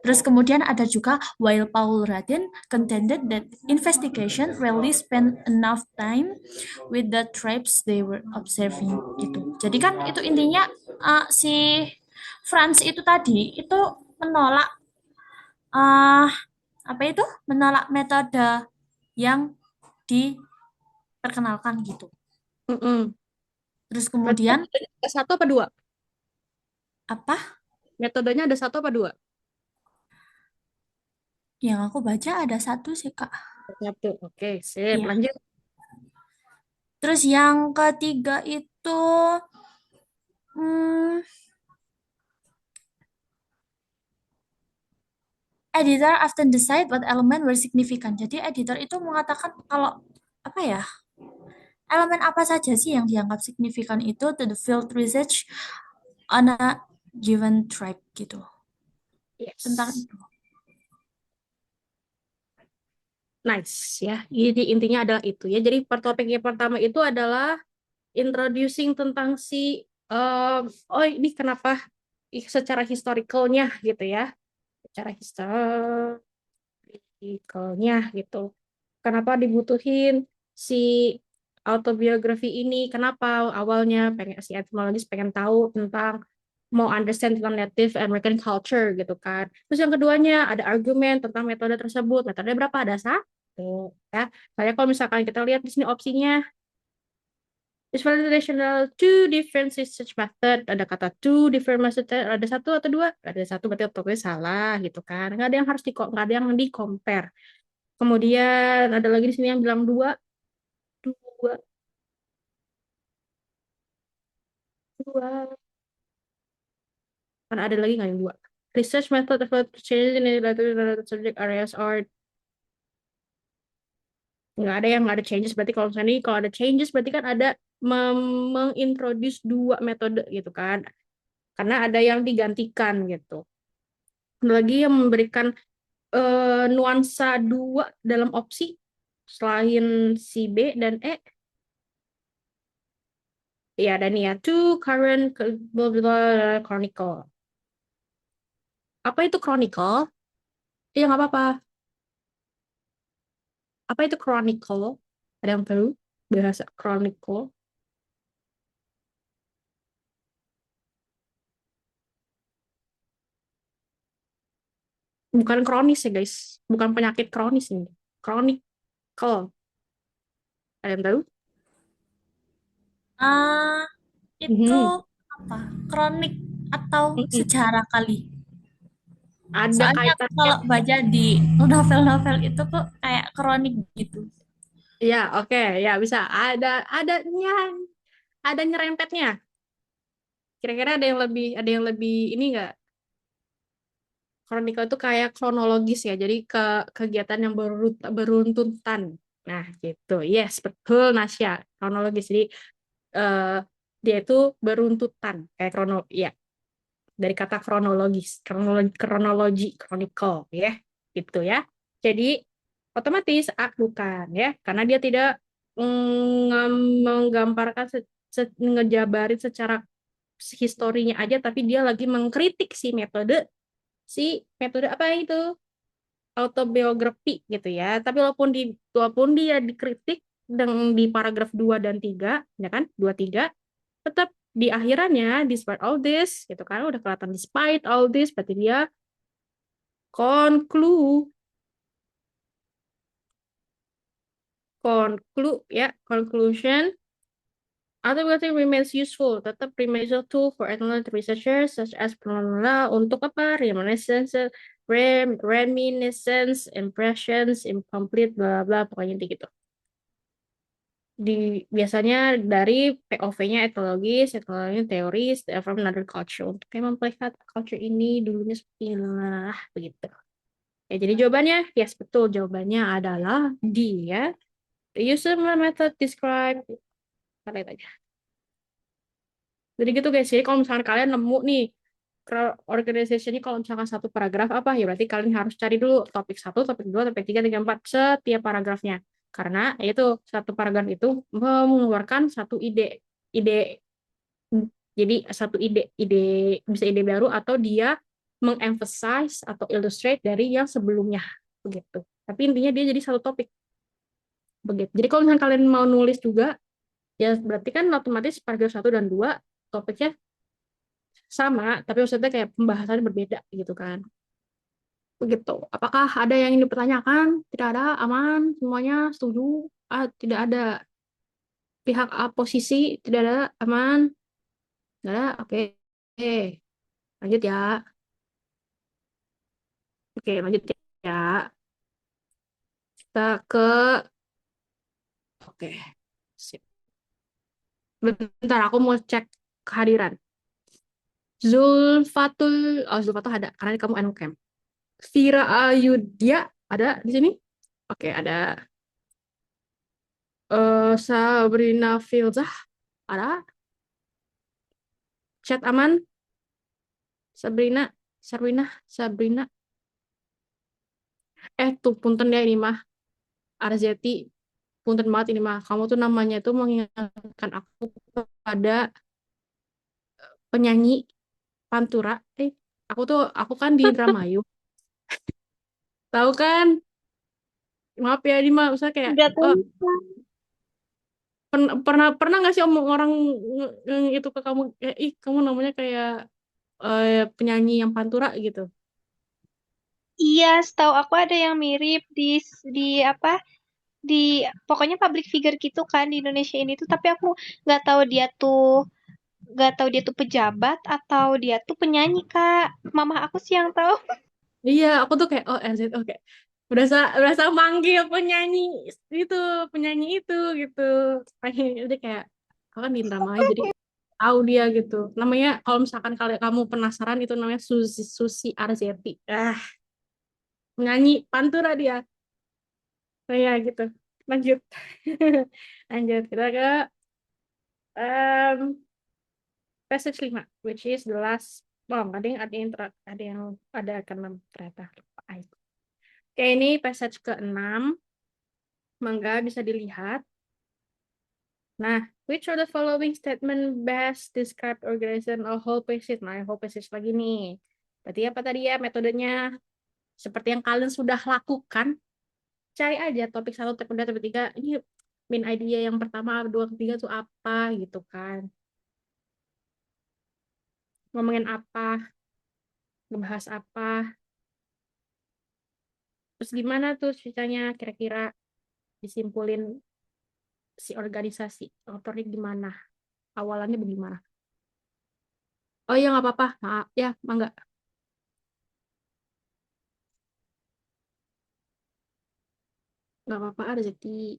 Terus kemudian ada juga while Paul Radin contended that investigation really spent enough time with the tribes they were observing gitu. Jadi kan itu intinya si Franz itu tadi itu menolak uh, apa itu menolak metode yang diperkenalkan gitu. Mm-mm. Terus Berarti kemudian metodenya ada satu apa dua? apa Metodenya ada satu apa dua? yang aku baca ada satu sih Kak. Satu. Oke, sip. Iya. Lanjut. Terus yang ketiga itu hmm, editor often decide what element were significant. Jadi editor itu mengatakan kalau apa ya elemen apa saja sih yang dianggap signifikan itu to the field research on a given tribe gitu. Tentang Yes. itu. Nice ya. Jadi intinya adalah itu ya. Jadi topik yang pertama itu adalah introducing tentang si oh ini kenapa secara historicalnya gitu ya. Secara historicalnya gitu. Kenapa dibutuhin si autobiografi ini? Kenapa awalnya pengen si etnologis pengen tahu tentang mau understand tentang Native American culture gitu kan. Terus yang keduanya ada argumen tentang metode tersebut. Metode berapa? Ada satu ya. Saya kalau misalkan kita lihat di sini opsinya is validational two different research method. Ada kata two different method. Ada satu atau dua? Ada satu berarti otomatis salah gitu kan. Nggak ada yang harus nggak ada yang di compare. Kemudian ada lagi di sini yang bilang dua, dua, dua. Karena ada lagi nggak yang dua? Research method of changes in the subject areas or nggak ada changes. Berarti kalau misalnya kalau ada changes berarti kan ada mengintroduce dua metode gitu kan. Karena ada yang digantikan gitu. Ada lagi yang memberikan nuansa dua dalam opsi selain si B dan E. Ya, ada nih ya. Two current chronicle. Apa itu chronicle? Iya, nggak apa-apa. Apa itu chronicle? Ada yang tahu bahasa chronicle? Bukan kronis ya guys, bukan penyakit kronis ini. Chronicle. Ada yang tahu? Ah, itu Mhm. apa? Kronik atau Mm-mm. sejarah kali. Ada Soalnya aku kaitannya. kalau baca di novel-novel itu kok kayak kronik gitu. Ya, oke, ya bisa. Adanya, ada nyerempetnya. Kira-kira ada yang lebih ini nggak? Kronikal itu kayak kronologis ya, jadi kegiatan yang beruntutan. Nah, gitu. Yes, betul Nasya. Kronologis. Jadi eh, dia itu beruntutan kayak ya, dari kata kronologis, kronologi, chronicle ya. Gitu ya. Jadi otomatis bukan ya, karena dia tidak menggambarkan ngejabarin secara historinya aja, tapi dia lagi mengkritik si metode apa itu autobiografi gitu ya. Tapi walaupun dia dikritik di paragraf 2 dan 3 ya kan, 2 3 tetap di akhirannya despite all this gitu kan, udah kelihatan despite all this berarti dia conclude ya, conclusion autobiography remains useful, tetap remains a tool for ethnological researchers such as untuk apa? Reminiscence, impressions, incomplete, bla bla, pokoknya inti gitu. Biasanya dari POV-nya etnologis, teoris, from another culture. Untuk yang melihat culture ini dulunya seperti inilah, begitu. Ya, jadi jawabannya, yes, betul. Jawabannya adalah D, ya. The user method describe. Kita lihat aja. Jadi gitu guys, jadi kalau misalnya kalian nemu nih organization-nya kalau misalkan satu paragraf apa ya berarti kalian harus cari dulu topik 1, topik 2, topik 3, topik 4 setiap paragrafnya. Karena itu satu paragraf itu mengeluarkan satu ide jadi satu ide bisa ide baru atau dia mengemphasize atau illustrate dari yang sebelumnya begitu. Tapi intinya dia jadi satu topik begitu. Jadi kalau misalnya kalian mau nulis juga ya berarti kan otomatis paragraf 1 dan 2 topiknya sama, tapi maksudnya kayak pembahasannya berbeda gitu kan. Begitu. Apakah ada yang ingin dipertanyakan? Tidak ada, aman, semuanya setuju? Tidak ada pihak oposisi, tidak ada, aman, tidak ada, oke. Oke, lanjut ya. Oke, lanjut ya. Kita ke, oke, sip. Bentar, aku mau cek kehadiran. Zulfatul ada, karena kamu NUCAM. Vira Ayudya ada di sini? Oke, ada. Sabrina Filzah ada. Chat aman. Sabrina. Tuh punten ya ini mah. Arzeti, punten banget ini mah. Kamu tuh namanya tuh mengingatkan aku pada penyanyi Pantura. Aku kan di Indramayu. Tahu kan? Maaf ya ini mah, usah kayak Nggak tahu. pernah nggak sih omong orang itu ke kamu ih kamu namanya kayak penyanyi yang Pantura gitu. Iya, setahu aku ada yang mirip di apa di pokoknya public figure gitu kan di Indonesia ini tuh, tapi aku nggak tahu dia tuh nggak tahu dia tuh pejabat atau dia tuh penyanyi, Kak. Mama aku sih yang tahu. Iya, aku tuh kayak RZ oke. Berasa manggil itu, penyanyi itu gitu. Udah kayak aku kan di Indramayu jadi tahu dia gitu. Namanya kalau misalkan kamu penasaran itu namanya Susi Arzeti. Penyanyi Pantura dia. Kayak gitu. Lanjut. Lanjut kita ke um, passage 5 which is the last. Ada keenam ternyata. Oke, ini passage ke-6. Mangga bisa dilihat. Nah, which of the following statement best describe organization of whole passage? Nah, whole passage lagi nih. Berarti apa tadi ya metodenya? Seperti yang kalian sudah lakukan, cari aja topik 1, topik 2, topik 3. Ini main idea yang pertama, 2, ketiga tuh apa gitu kan. Ngomongin apa, ngebahas apa. Terus gimana tuh ceritanya kira-kira disimpulin si organisasi. Autornya gimana? Awalannya bagaimana? Oh iya nggak apa-apa. Maaf ya, mangga. Nggak apa-apa, rezeki.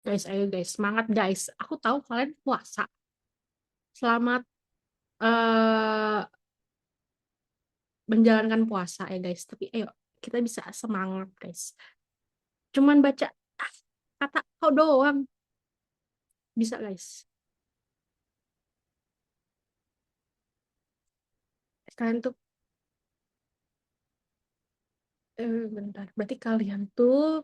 Guys, ayo guys, semangat guys. Aku tahu kalian puasa. Selamat eh menjalankan puasa ya guys. Tapi ayo, kita bisa semangat guys. Cuman baca kata kau doang. Bisa guys. Kalian tuh, bentar. Berarti kalian tuh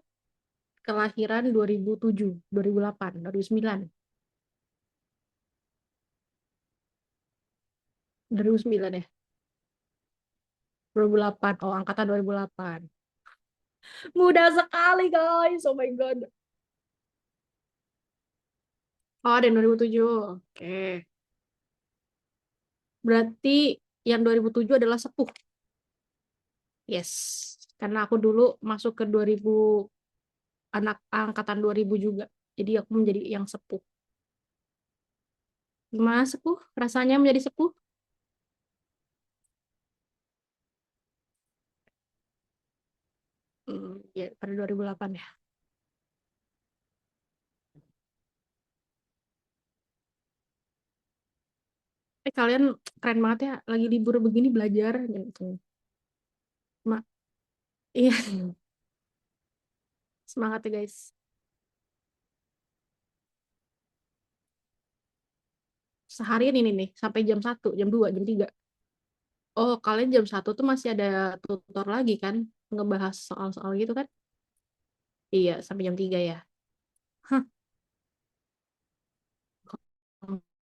kelahiran 2007, 2008, 2009. 2009 ya? 2008. Oh, angkatan 2008. Mudah sekali guys. Oh my God. Oh, ada yang 2007. Oke. Berarti yang 2007 adalah sepuh. Yes. Karena aku dulu masuk ke 2000, anak angkatan 2000 juga. Jadi aku menjadi yang sepuh. Gimana sepuh? Rasanya menjadi sepuh? Ya, pada 2008 ya. Kalian keren banget ya, lagi libur begini belajar gitu. Iya, semangat ya guys. Seharian ini nih, sampai jam 1, jam 2, jam 3. Oh, kalian jam 1 tuh masih ada tutor lagi kan? Ngebahas soal-soal gitu kan? Iya, sampai jam 3 ya. Hah,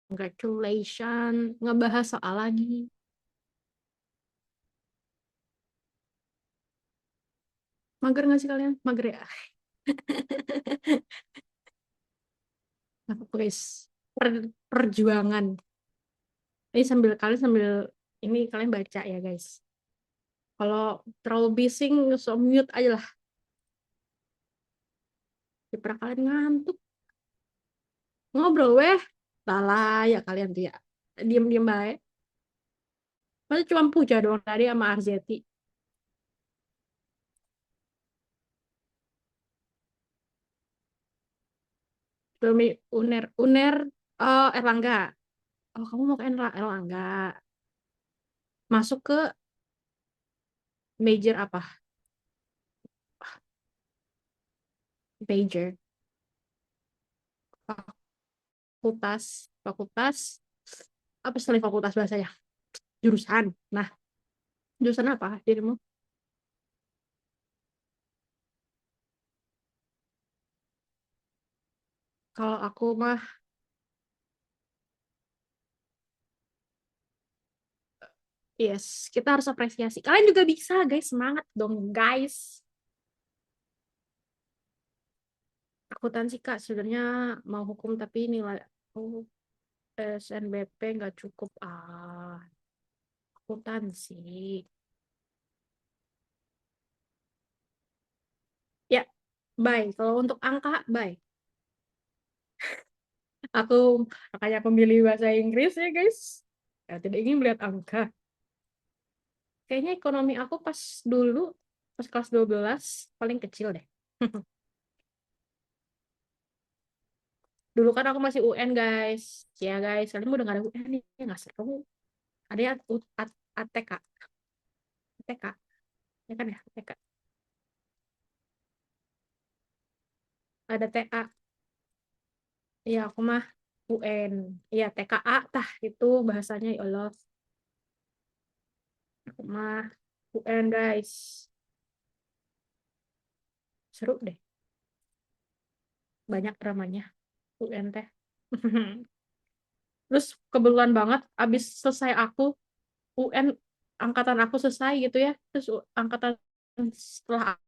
congratulations. Ngebahas soal lagi. Mager nggak sih kalian? Mager ya? Apa guys? Perjuangan. Ini sambil ini kalian baca ya guys. Kalau terlalu bising, so mute aja lah. Daripada kalian ngantuk. Ngobrol weh. Salah ya kalian tuh ya. Diam-diam baik. Masa cuma Puja doang tadi sama Arzeti. Demi Uner Erlangga. Oh, kamu mau ke Erlangga. Masuk ke major apa? Major. Fakultas. Apa selain fakultas bahasanya? Jurusan. Nah, jurusan apa dirimu? Kalau aku mah, yes, kita harus apresiasi. Kalian juga bisa, guys. Semangat dong, guys. Akuntansi, Kak. Sebenarnya mau hukum, tapi nilai aku SNBP nggak cukup. Akuntansi. Ya, bye. Kalau untuk angka, bye. Aku makanya aku milih bahasa Inggris ya, guys. Ya, tidak ingin melihat angka. Kayaknya ekonomi aku pas kelas 12, paling kecil deh. Dulu kan aku masih UN, guys. Ya, guys. Kalian udah gak ada UN nih. Ya, nggak seru. Ada ya ATK. ATK. Ya kan ya, ATK. Ada TA. Iya, aku mah UN. Iya, TKA. Tah, itu bahasanya. Ya Allah. Aku mah UN, guys. Seru deh. Banyak dramanya. UN teh. Terus kebetulan banget abis selesai aku UN angkatan aku selesai gitu ya. Terus angkatan setelah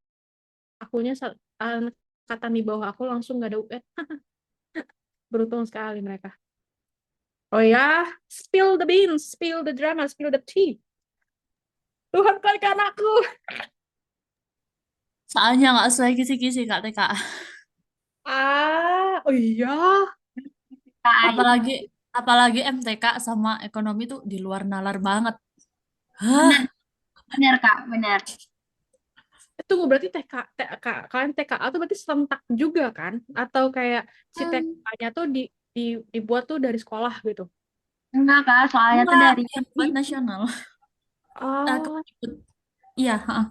akunya angkatan di bawah aku langsung gak ada UN. Beruntung sekali mereka. Oh ya, spill the beans, spill the drama, spill the tea. Tuhan kuatkan aku. Soalnya nggak sesuai kisi-kisi Kak TK. Oh iya. Apalagi apalagi MTK sama ekonomi tuh di luar nalar banget. Hah, Benar, benar Kak, benar. Tunggu, berarti kalian TKA tuh berarti serentak juga kan? Atau kayak si hmm, TKA-nya tuh dibuat tuh dari sekolah gitu? Enggak Kak, soalnya tuh enggak dari yang buat nasional. Oh, Kemdikbud. Iya, heeh.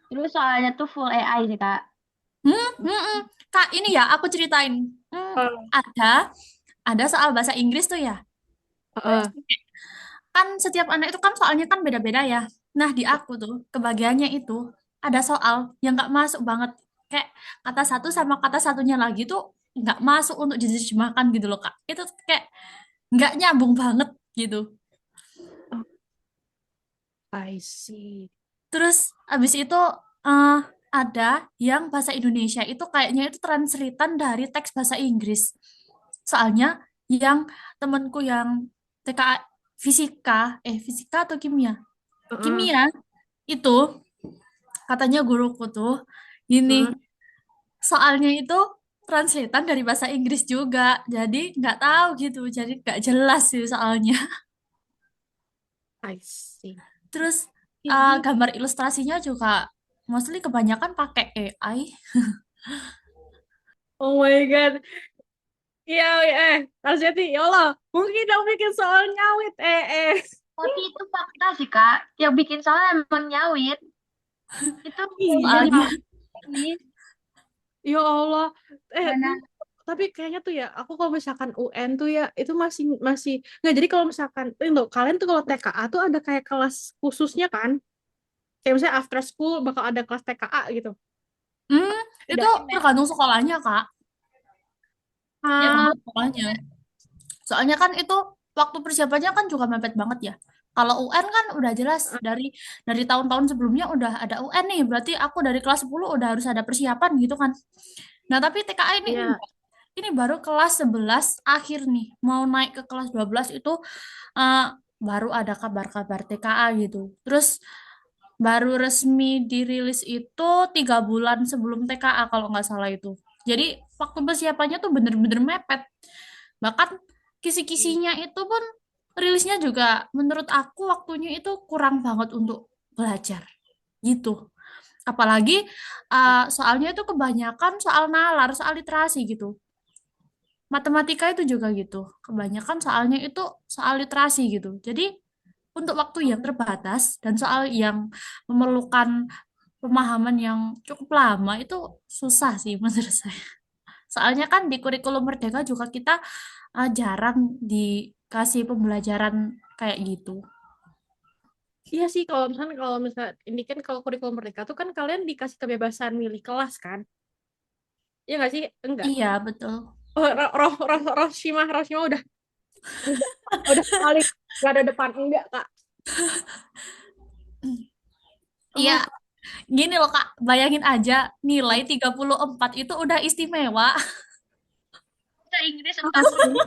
Terus soalnya tuh full AI sih Kak. Hmm. Kak, ini ya aku ceritain. Hmm, oh, ada soal bahasa Inggris tuh ya. Kan setiap anak itu kan soalnya kan beda-beda ya. Nah, di aku tuh kebagiannya itu ada soal yang nggak masuk banget. Kayak kata satu sama kata satunya lagi tuh nggak masuk untuk diterjemahkan gitu loh, Kak. Itu kayak nggak nyambung banget gitu. oh, I see. Terus abis itu eh, ada yang bahasa Indonesia itu kayaknya itu translatean dari teks bahasa Inggris. Soalnya yang temenku yang TK fisika atau kimia? Heeh, Kimia itu katanya guruku tuh gini, heeh, soalnya itu translatean dari bahasa Inggris juga. Jadi nggak tahu gitu. Jadi nggak jelas sih soalnya. I see. Terus Ini, gambar ilustrasinya juga mostly kebanyakan pakai AI. oh my God. Iya, Kak Zeti, ya Allah, mungkin aku bikin soal nyawit, Tapi itu fakta sih, Kak. Yang bikin soal emang nyawit. Itu dari Soalnya ini. ya Allah, Mana? tapi kayaknya tuh ya, aku kalau misalkan UN tuh ya, itu masih masih nggak. Jadi kalau misalkan, tuh kalian tuh kalau TKA tuh ada kayak kelas khususnya kan, kayak misalnya after school bakal ada kelas TKA gitu. itu Ada. tergantung sekolahnya, Kak. Ah, Tergantung sekolahnya. Soalnya kan itu waktu persiapannya kan juga mepet banget ya. Kalau UN kan udah jelas dari tahun-tahun sebelumnya udah ada UN nih, berarti aku dari kelas 10 udah harus ada persiapan gitu kan. Nah, tapi TKA ini iya. enggak. Ini baru kelas 11 akhir nih, mau naik ke kelas 12 itu eh, baru ada kabar-kabar TKA gitu. Terus baru resmi dirilis itu 3 bulan sebelum TKA kalau nggak salah itu. Jadi waktu persiapannya tuh bener-bener mepet. Bahkan kisi-kisinya itu pun rilisnya juga menurut aku waktunya itu kurang banget untuk belajar gitu. Apalagi soalnya itu kebanyakan soal nalar, soal literasi gitu. Matematika itu juga gitu. Kebanyakan soalnya itu soal literasi gitu. Jadi untuk waktu yang terbatas dan soal yang memerlukan pemahaman yang cukup lama itu susah sih menurut saya. Soalnya kan di kurikulum Merdeka juga kita jarang dikasih pembelajaran kayak gitu. Iya sih, kalau misalnya ini kan kalau kurikulum Merdeka tuh kan kalian dikasih kebebasan milih kelas kan? Iya nggak sih? Enggak. Iya, betul. Oh, Roshima udah paling nggak ada depan enggak Kak? Iya, Oh, gini loh Kak, bayangin aja nilai 34 itu udah istimewa. Bahasa Inggris 40.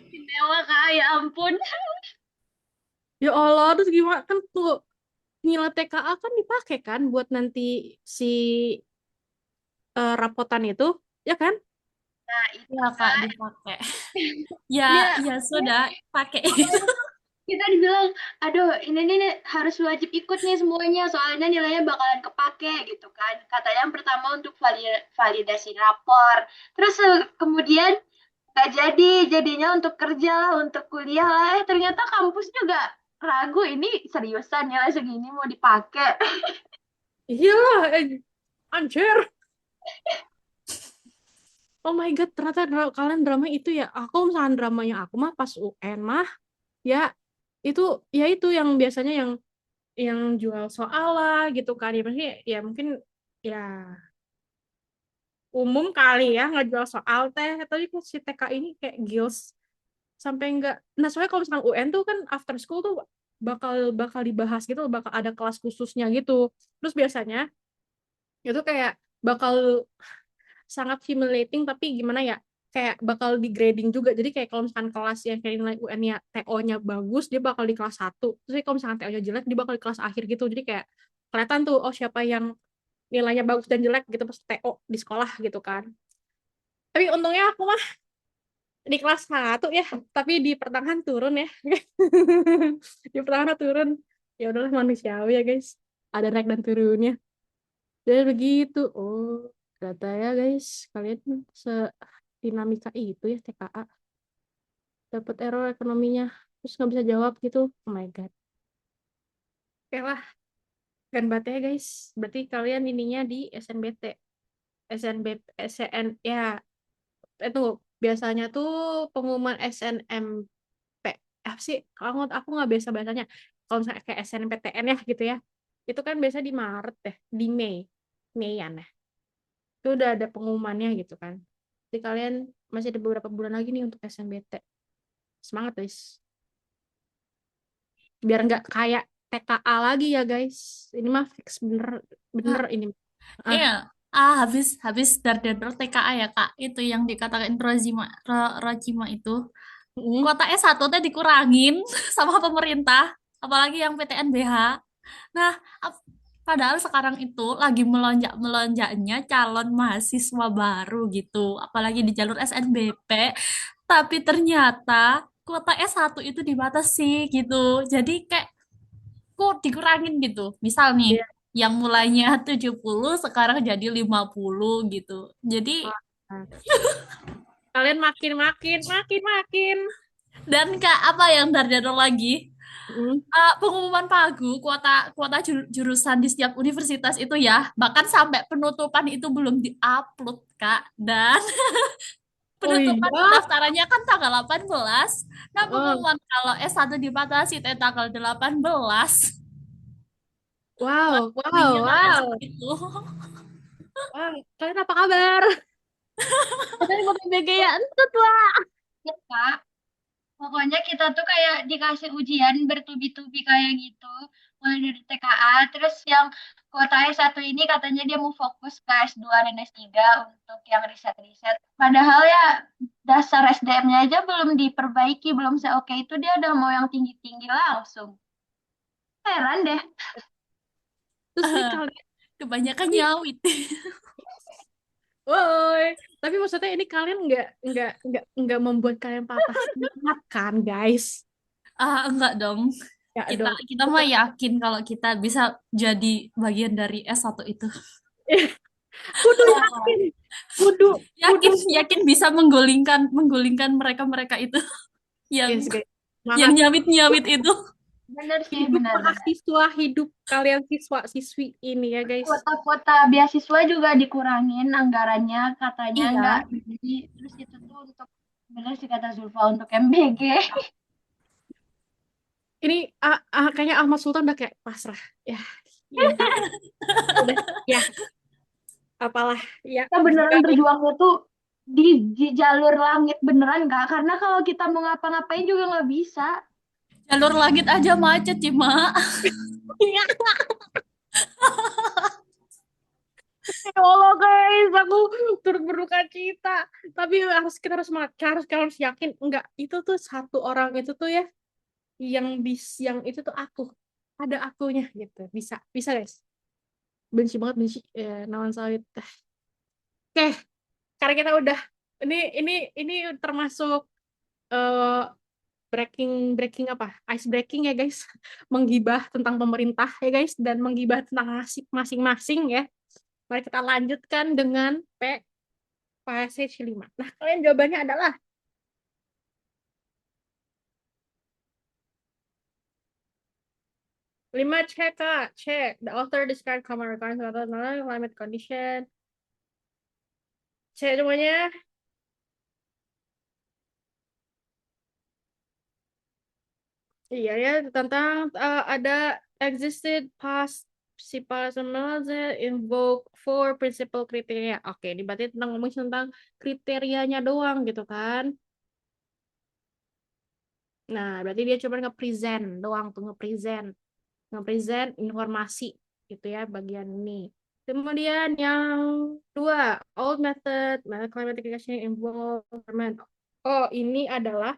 Istimewa, Kak. Ya ampun. ya Allah, terus gimana kan tuh nilai TKA kan dipakai kan buat nanti si rapotan itu, ya kan? Nah, itu Ya Kak, Kak. dipakai. Ya, Iya, ya sudah, pakai. Kita dibilang, aduh, ini nih harus wajib ikut nih semuanya, soalnya nilainya bakalan kepake gitu kan. Katanya yang pertama untuk validasi rapor. Terus kemudian nggak jadinya untuk kerja lah, untuk kuliah lah. Ternyata kampus juga ragu, ini seriusan nilai segini mau dipakai. iya, anjir. Oh my God, ternyata kalian drama itu ya. Aku misalnya dramanya aku mah pas UN mah, ya itu ya itu yang biasanya yang jual soal lah gitu kan. Ya maksudnya ya mungkin ya umum kali ya nggak jual soal teh. Tapi si TK ini kayak gils sampai nggak. Nah soalnya kalau misalkan UN tuh kan after school tuh bakal bakal dibahas gitu, bakal ada kelas khususnya gitu. Terus biasanya itu kayak bakal sangat humiliating tapi gimana ya, kayak bakal di grading juga. Jadi kayak kalau misalkan kelas yang kayak nilai UN-nya TO-nya bagus dia bakal di kelas 1, terus kalau misalkan TO-nya jelek dia bakal di kelas akhir gitu. Jadi kayak kelihatan tuh oh siapa yang nilainya bagus dan jelek gitu pas TO di sekolah gitu kan. Tapi untungnya aku mah di kelas 1 ya, tapi di pertengahan turun ya. Di pertengahan turun, ya udahlah manusiawi ya guys, ada naik dan turunnya. Jadi begitu. Oh, ternyata ya guys, kalian se dinamika itu ya TKA. Dapat error ekonominya, terus nggak bisa jawab gitu. Oh my God. Oke lah, kan berarti ya guys. Berarti kalian ininya di SNBT. SN, ya, itu biasanya tuh pengumuman SNMP. Apa sih? Kalau aku nggak biasa bahasanya. Kalau misalnya kayak SNPTN ya gitu ya. Itu kan biasa di Maret deh, di Mei. Meian ya. Itu udah ada pengumumannya gitu kan. Jadi kalian masih ada beberapa bulan lagi nih untuk SNBT. Semangat guys. Biar nggak kayak TKA lagi ya guys. Ini mah fix bener bener Kak, ini. Ah, iya. Habis habis Dardanel TKA ya Kak. Itu yang dikatakan Rojima itu. mm, Kuota S1 teh dikurangin sama pemerintah, apalagi yang PTNBH. Nah, padahal sekarang itu lagi melonjak-melonjaknya calon mahasiswa baru gitu, apalagi di jalur SNBP, tapi ternyata kuota S1 itu dibatasi gitu. Jadi kayak kok dikurangin gitu. Misal nih, iya. yang mulainya 70 sekarang jadi 50 gitu. Jadi Ah, Kalian makin. Dan Kak, apa yang dar lagi? Hmm. Pengumuman pagu kuota jurusan di setiap universitas itu ya, bahkan sampai penutupan itu belum diupload, Kak. Dan Oh penutupan iya. pendaftarannya kan tanggal 18. Nah, Heeh. pengumuman kalau S1 dibatasi tanggal 18. Wow, Linknya wow, kalian wow. segitu. Wah, kalian apa kabar? Katanya mau PBG ya, entut lah. Ya, Kak. Pokoknya kita tuh kayak dikasih ujian bertubi-tubi kayak gitu, mulai dari TKA, terus yang kuota S1 ini katanya dia mau fokus ke S2 dan S3 untuk yang riset-riset. Padahal ya dasar SDM-nya aja belum diperbaiki, belum seoke itu dia udah mau yang tinggi-tinggi langsung. Heran deh. Terus nih kalian, Kebanyakan tapi, nyawit. woi, tapi maksudnya ini kalian nggak membuat kalian patah semangat kan, guys? Enggak dong. Ya Kita dong. kita mah yakin kalau kita bisa jadi bagian dari S1 itu. Kudu yakin, kudu, kudu. Yakin bisa menggulingkan mereka-mereka itu yang Yes, guys. yang Semangat. nyawit-nyawit itu. Bener sih, Hidup benar-benar. mahasiswa, hidup kalian siswa-siswi ini ya, guys. Kuota-kuota beasiswa juga dikurangin anggarannya, katanya Iya. nggak. Jadi, terus itu tuh untuk, bener sih kata Zulfa, untuk MBG. Ini kayaknya Ahmad Sultan udah kayak pasrah. Ya, intinya. Udah, ya, apalah. Ya, Kita beneran berjuangnya tuh di jalur langit beneran Kak, karena kalau kita mau ngapa-ngapain juga nggak bisa. Jalur langit aja macet, Cima. Ya Allah guys, aku turut berduka cita. Tapi kita harus semangat, kita harus yakin enggak itu tuh satu orang itu tuh ya yang itu tuh aku. Ada akunya gitu. Bisa, bisa guys. Benci banget benci Nawan Sawit. Oke, karena kita udah ini termasuk eh, breaking breaking apa? Ice breaking ya guys. Menggibah tentang pemerintah ya guys dan menggibah tentang nasib masing-masing ya. Mari kita lanjutkan dengan passage 5. Nah, kalian jawabannya adalah 5 cek Kak, cek. The author described common requirements of climate condition. Cek semuanya. Iya ya, tentang ada existed past that invoke four principal criteria. Oke, ini berarti tentang ngomongin tentang kriterianya doang gitu kan. Nah, berarti dia cuma nge-present doang tuh, nge-present informasi gitu ya bagian ini. Kemudian yang dua, old method climatic condition involvement. Oh, ini adalah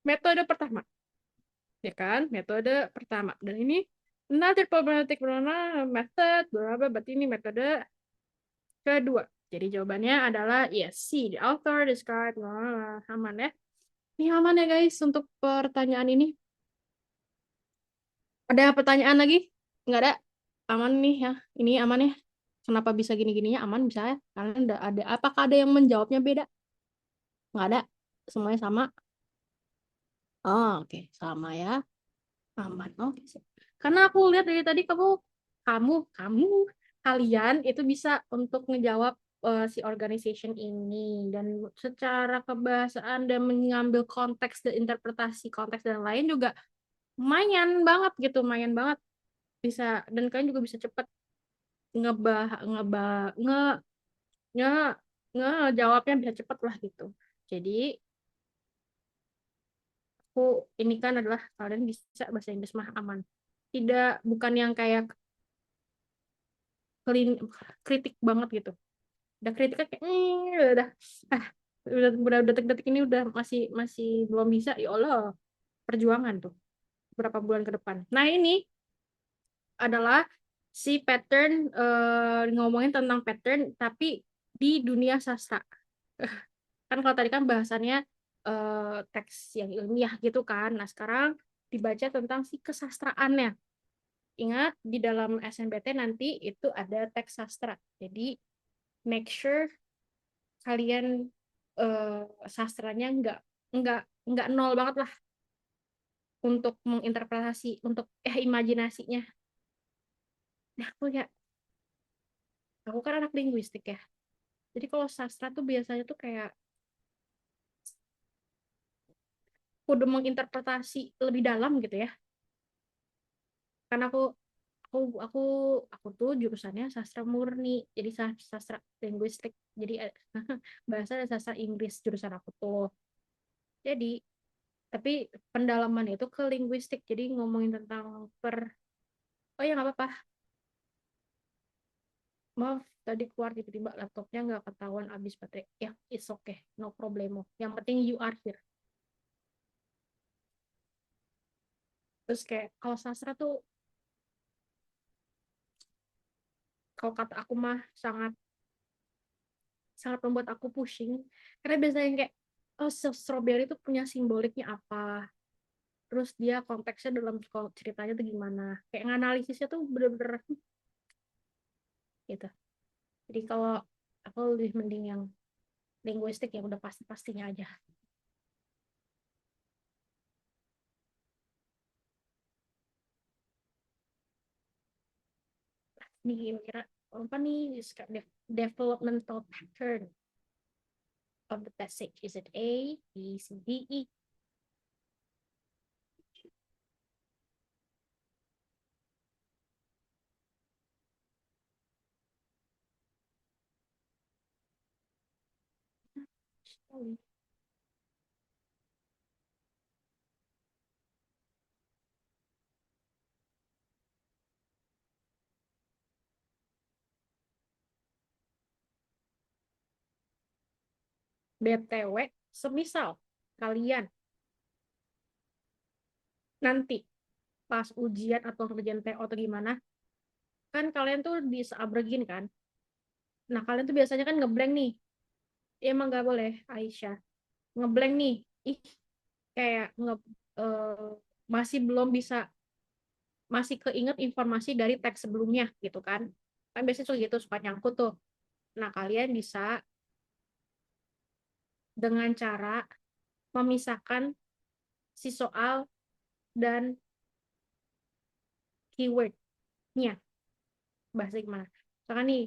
metode pertama. Ya kan? Metode pertama. Dan ini another problematic method, berapa berarti ini metode kedua. Jadi jawabannya adalah yes, C. The author describe aman ya. Ini aman ya guys untuk pertanyaan ini. Ada pertanyaan lagi? Nggak ada? Aman nih ya. Ini aman ya. Kenapa bisa gini-gininya aman bisa ya? Karena udah ada. Apakah ada yang menjawabnya beda? Nggak ada. Semuanya sama. Oh, oke. Sama ya. Aman. Oke sih. Karena aku lihat dari tadi kamu, kalian itu bisa untuk ngejawab si organization ini dan secara kebahasaan dan mengambil konteks dan interpretasi konteks dan lain juga lumayan banget gitu, lumayan banget bisa dan kalian juga bisa cepat ngebah ngebah nge nge ngejawabnya bisa cepat lah gitu. Jadi aku ini kan adalah kalian bisa bahasa Inggris mah aman. Bukan yang kayak kritik banget gitu. Udah kritiknya kayak udah ah udah detik-detik ini udah masih masih belum bisa ya Allah perjuangan tuh berapa bulan ke depan. Nah ini adalah si pattern ngomongin tentang pattern tapi di dunia sastra. Kan kalau tadi kan bahasannya teks yang ilmiah gitu kan. Nah sekarang dibaca tentang si kesastraannya. Ingat di dalam SNBT nanti itu ada teks sastra. Jadi make sure kalian sastranya nggak nol banget lah untuk menginterpretasi, untuk imajinasinya. Nah, aku kan anak linguistik ya. Jadi kalau sastra tuh biasanya tuh kayak kudu menginterpretasi lebih dalam gitu ya. Karena aku aku aku tuh jurusannya sastra murni, jadi sastra linguistik. Jadi bahasa dan sastra Inggris jurusan aku tuh. Jadi tapi pendalaman itu ke linguistik. Jadi ngomongin tentang oh ya nggak apa-apa. Maaf, tadi keluar tiba-tiba laptopnya nggak ketahuan habis baterai. Ya, it's okay, no problemo. Yang penting you are here. Terus kayak kalau sastra tuh, kalau kata aku mah sangat sangat membuat aku pusing. Karena biasanya kayak, oh strawberry itu punya simboliknya apa. Terus dia konteksnya dalam ceritanya tuh gimana. Kayak nganalisisnya tuh bener-bener gitu. Jadi kalau aku lebih mending yang linguistik yang udah pasti-pastinya aja. Nih kira-kira apa nih developmental pattern of the passage? Is it A, B, C, D, E? BTW, semisal kalian nanti pas ujian atau kerjaan TO atau gimana, kan kalian tuh disabregin kan? Nah, kalian tuh biasanya kan ngeblank nih. Ya, emang nggak boleh, Aisyah. Ngeblank nih. Ih, kayak eh, masih belum bisa, masih keinget informasi dari teks sebelumnya gitu kan. Kan biasanya suka gitu, suka nyangkut tuh. Nah, kalian bisa dengan cara memisahkan si soal dan keywordnya. Bahasa gimana? Misalkan nih,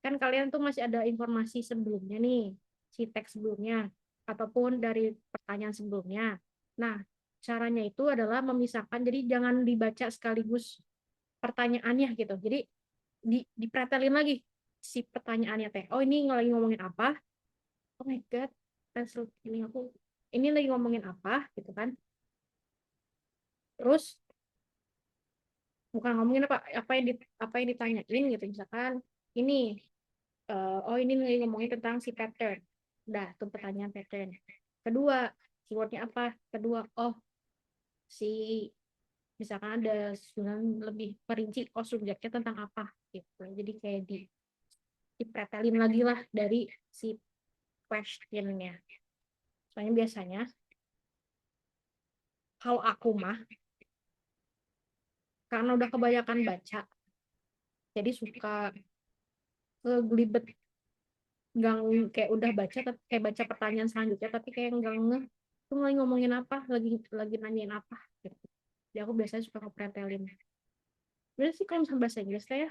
kan kalian tuh masih ada informasi sebelumnya nih, si teks sebelumnya, ataupun dari pertanyaan sebelumnya. Nah, caranya itu adalah memisahkan, jadi jangan dibaca sekaligus pertanyaannya gitu. Jadi dipretelin lagi si pertanyaannya teh. Oh, ini lagi ngomongin apa? Oh my God, ini aku ini lagi ngomongin apa gitu kan. Terus bukan ngomongin apa yang ditanyain gitu, misalkan ini oh ini lagi ngomongin tentang si pattern. Udah tuh pertanyaan pattern. Kedua, keywordnya apa? Kedua, oh si misalkan ada lebih perinci, oh subjeknya tentang apa gitu. Jadi kayak dipretelin lagi lah dari si questionnya. Soalnya biasanya kalau aku mah karena udah kebanyakan baca, jadi suka gelibet, nggak kayak udah baca tapi kayak baca pertanyaan selanjutnya tapi kayak nggak ngeh tuh lagi ngomongin apa, lagi nanyain apa gitu. Jadi aku biasanya suka ngepretelin. Berarti sih kalau misalnya bahasa Inggris ya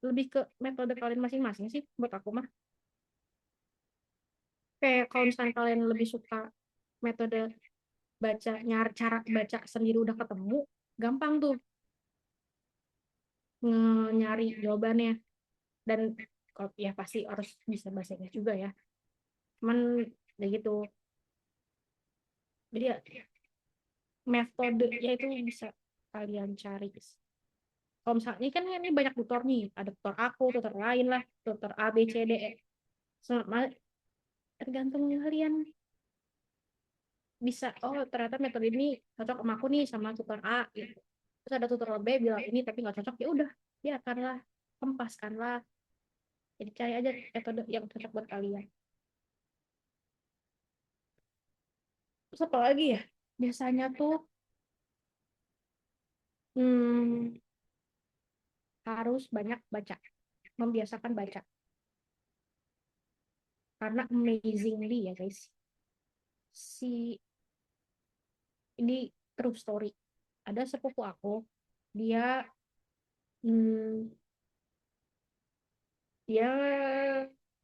lebih ke metode kalian masing-masing sih buat aku mah. Kayak kalau misalnya kalian lebih suka metode baca, nyari cara baca sendiri udah ketemu, gampang tuh nyari jawabannya. Dan kalau ya pasti harus bisa bahasa Inggris juga ya. Cuman ya gitu. Jadi ya metode ya itu bisa kalian cari. Kalau misalnya ini kan ini banyak tutor nih, ada tutor aku, tutor lain lah, tutor A, B, C, D, E. Tergantung kalian bisa, oh ternyata metode ini cocok sama aku nih sama tutor A gitu. Terus ada tutor B bilang ini tapi nggak cocok, ya udah biarkanlah, kempaskanlah. Jadi cari aja metode yang cocok buat kalian. Terus apa lagi ya? Biasanya tuh hmm, harus banyak baca, membiasakan baca. Karena amazingly ya guys, ini true story. Ada sepupu aku, dia hmm, dia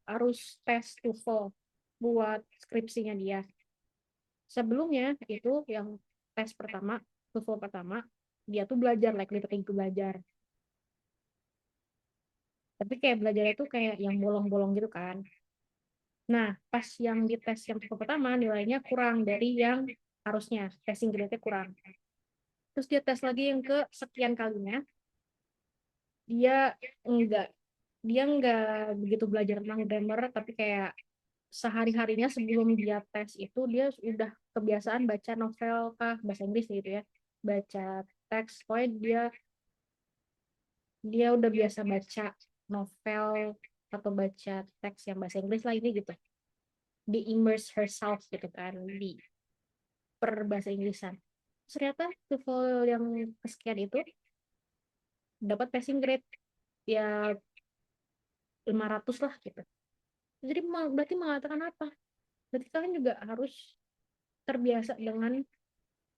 harus tes TOEFL buat skripsinya dia. Sebelumnya itu yang tes pertama, TOEFL pertama, dia tuh belajar, like literally belajar. Tapi kayak belajarnya tuh kayak yang bolong-bolong gitu kan. Nah, pas yang di tes yang TOEFL pertama, nilainya kurang dari yang harusnya. Passing grade-nya kurang. Terus dia tes lagi yang ke sekian kalinya, dia enggak dia enggak begitu belajar tentang grammar, tapi kayak sehari-harinya sebelum dia tes itu dia udah kebiasaan baca novel kah bahasa Inggris gitu ya, baca teks, pokoknya dia udah biasa baca novel atau baca teks yang bahasa Inggris lah ini gitu, di immerse herself gitu kan di per bahasa Inggrisan. Terus ternyata TOEFL yang kesekian itu dapat passing grade ya 500 lah gitu. Jadi berarti mengatakan apa? Berarti kalian juga harus terbiasa dengan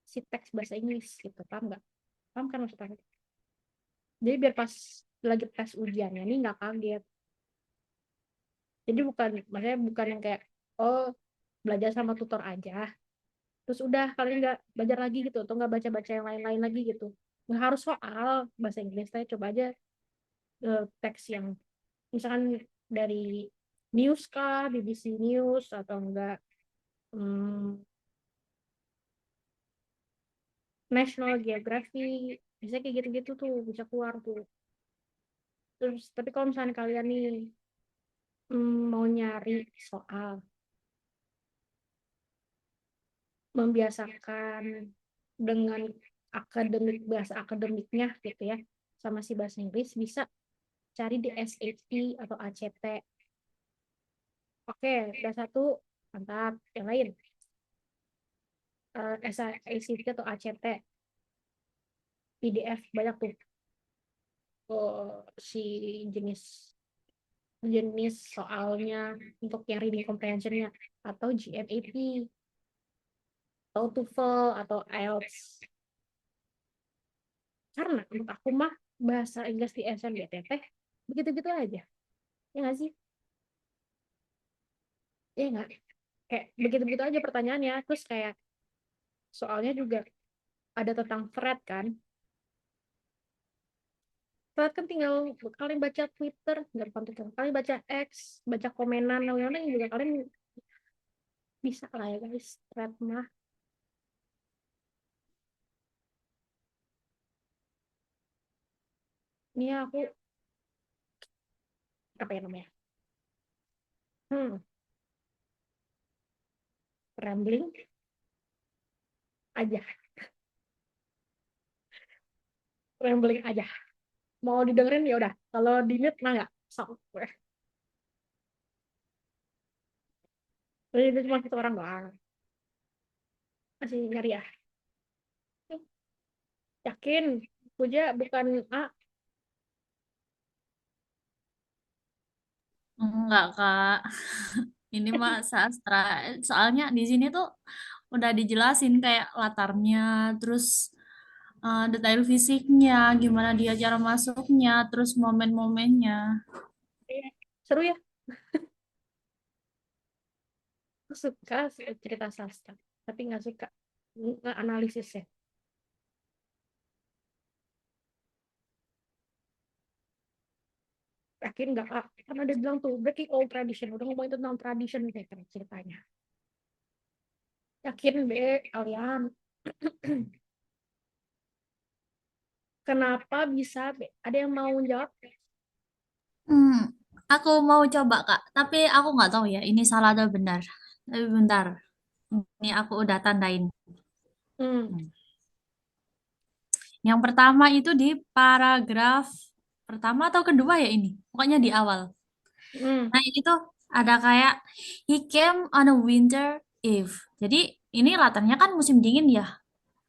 si teks bahasa Inggris gitu, paham nggak? Paham kan maksudnya? Jadi biar pas lagi tes ujiannya nih nggak kaget. Jadi maksudnya bukan yang kayak, oh belajar sama tutor aja, terus udah kalian nggak belajar lagi gitu, atau nggak baca-baca yang lain-lain lagi gitu. Nggak harus soal bahasa Inggris, saya coba aja teks yang misalkan dari news kah, BBC News, atau enggak National Geography, bisa kayak gitu-gitu tuh bisa keluar tuh. Terus tapi kalau misalnya kalian nih mau nyari soal, membiasakan dengan bahasa akademiknya gitu ya, sama si bahasa Inggris, bisa cari di SAT atau ACT. Oke, udah satu, mantap. Yang lain, SAT atau ACT, PDF banyak tuh. Si jenis jenis soalnya untuk yang reading comprehensionnya, atau GMAT, atau TOEFL, atau IELTS. Karena menurut aku mah bahasa Inggris di SNBTT begitu-gitu aja, ya nggak sih? Ya nggak, kayak begitu-begitu aja pertanyaannya. Terus kayak soalnya juga ada tentang thread kan. Thread kan tinggal kalian baca Twitter, nggak bukan Twitter, kalian baca X, baca komenan yang juga kalian bisa lah ya guys. Thread mah ini aku apa ya namanya, hmm rambling aja, rambling aja, mau didengerin ya udah, kalau di mute mah nggak sok. Jadi itu cuma satu orang doang, masih nyari ya. Yakin Puja bukan A? Enggak, Kak. Ini mah sastra. Soalnya di sini tuh udah dijelasin kayak latarnya, terus detail fisiknya, gimana dia cara masuknya, terus momen-momennya. Iya. Seru ya, aku suka cerita sastra tapi nggak suka analisisnya. Yakin nggak Kak? Kan ada bilang tuh breaking all tradition, udah ngomongin tentang tradition nih kan ceritanya. Yakin be kalian? Kenapa bisa be? Ada yang mau jawab? Hmm, aku mau coba, Kak. Tapi aku nggak tahu ya, ini salah atau benar. Tapi bentar. Ini aku udah tandain. Hmm. Yang pertama itu di paragraf pertama atau kedua ya ini. Pokoknya di awal. Hmm. Nah, ini tuh ada kayak he came on a winter eve. Jadi ini latarnya kan musim dingin ya.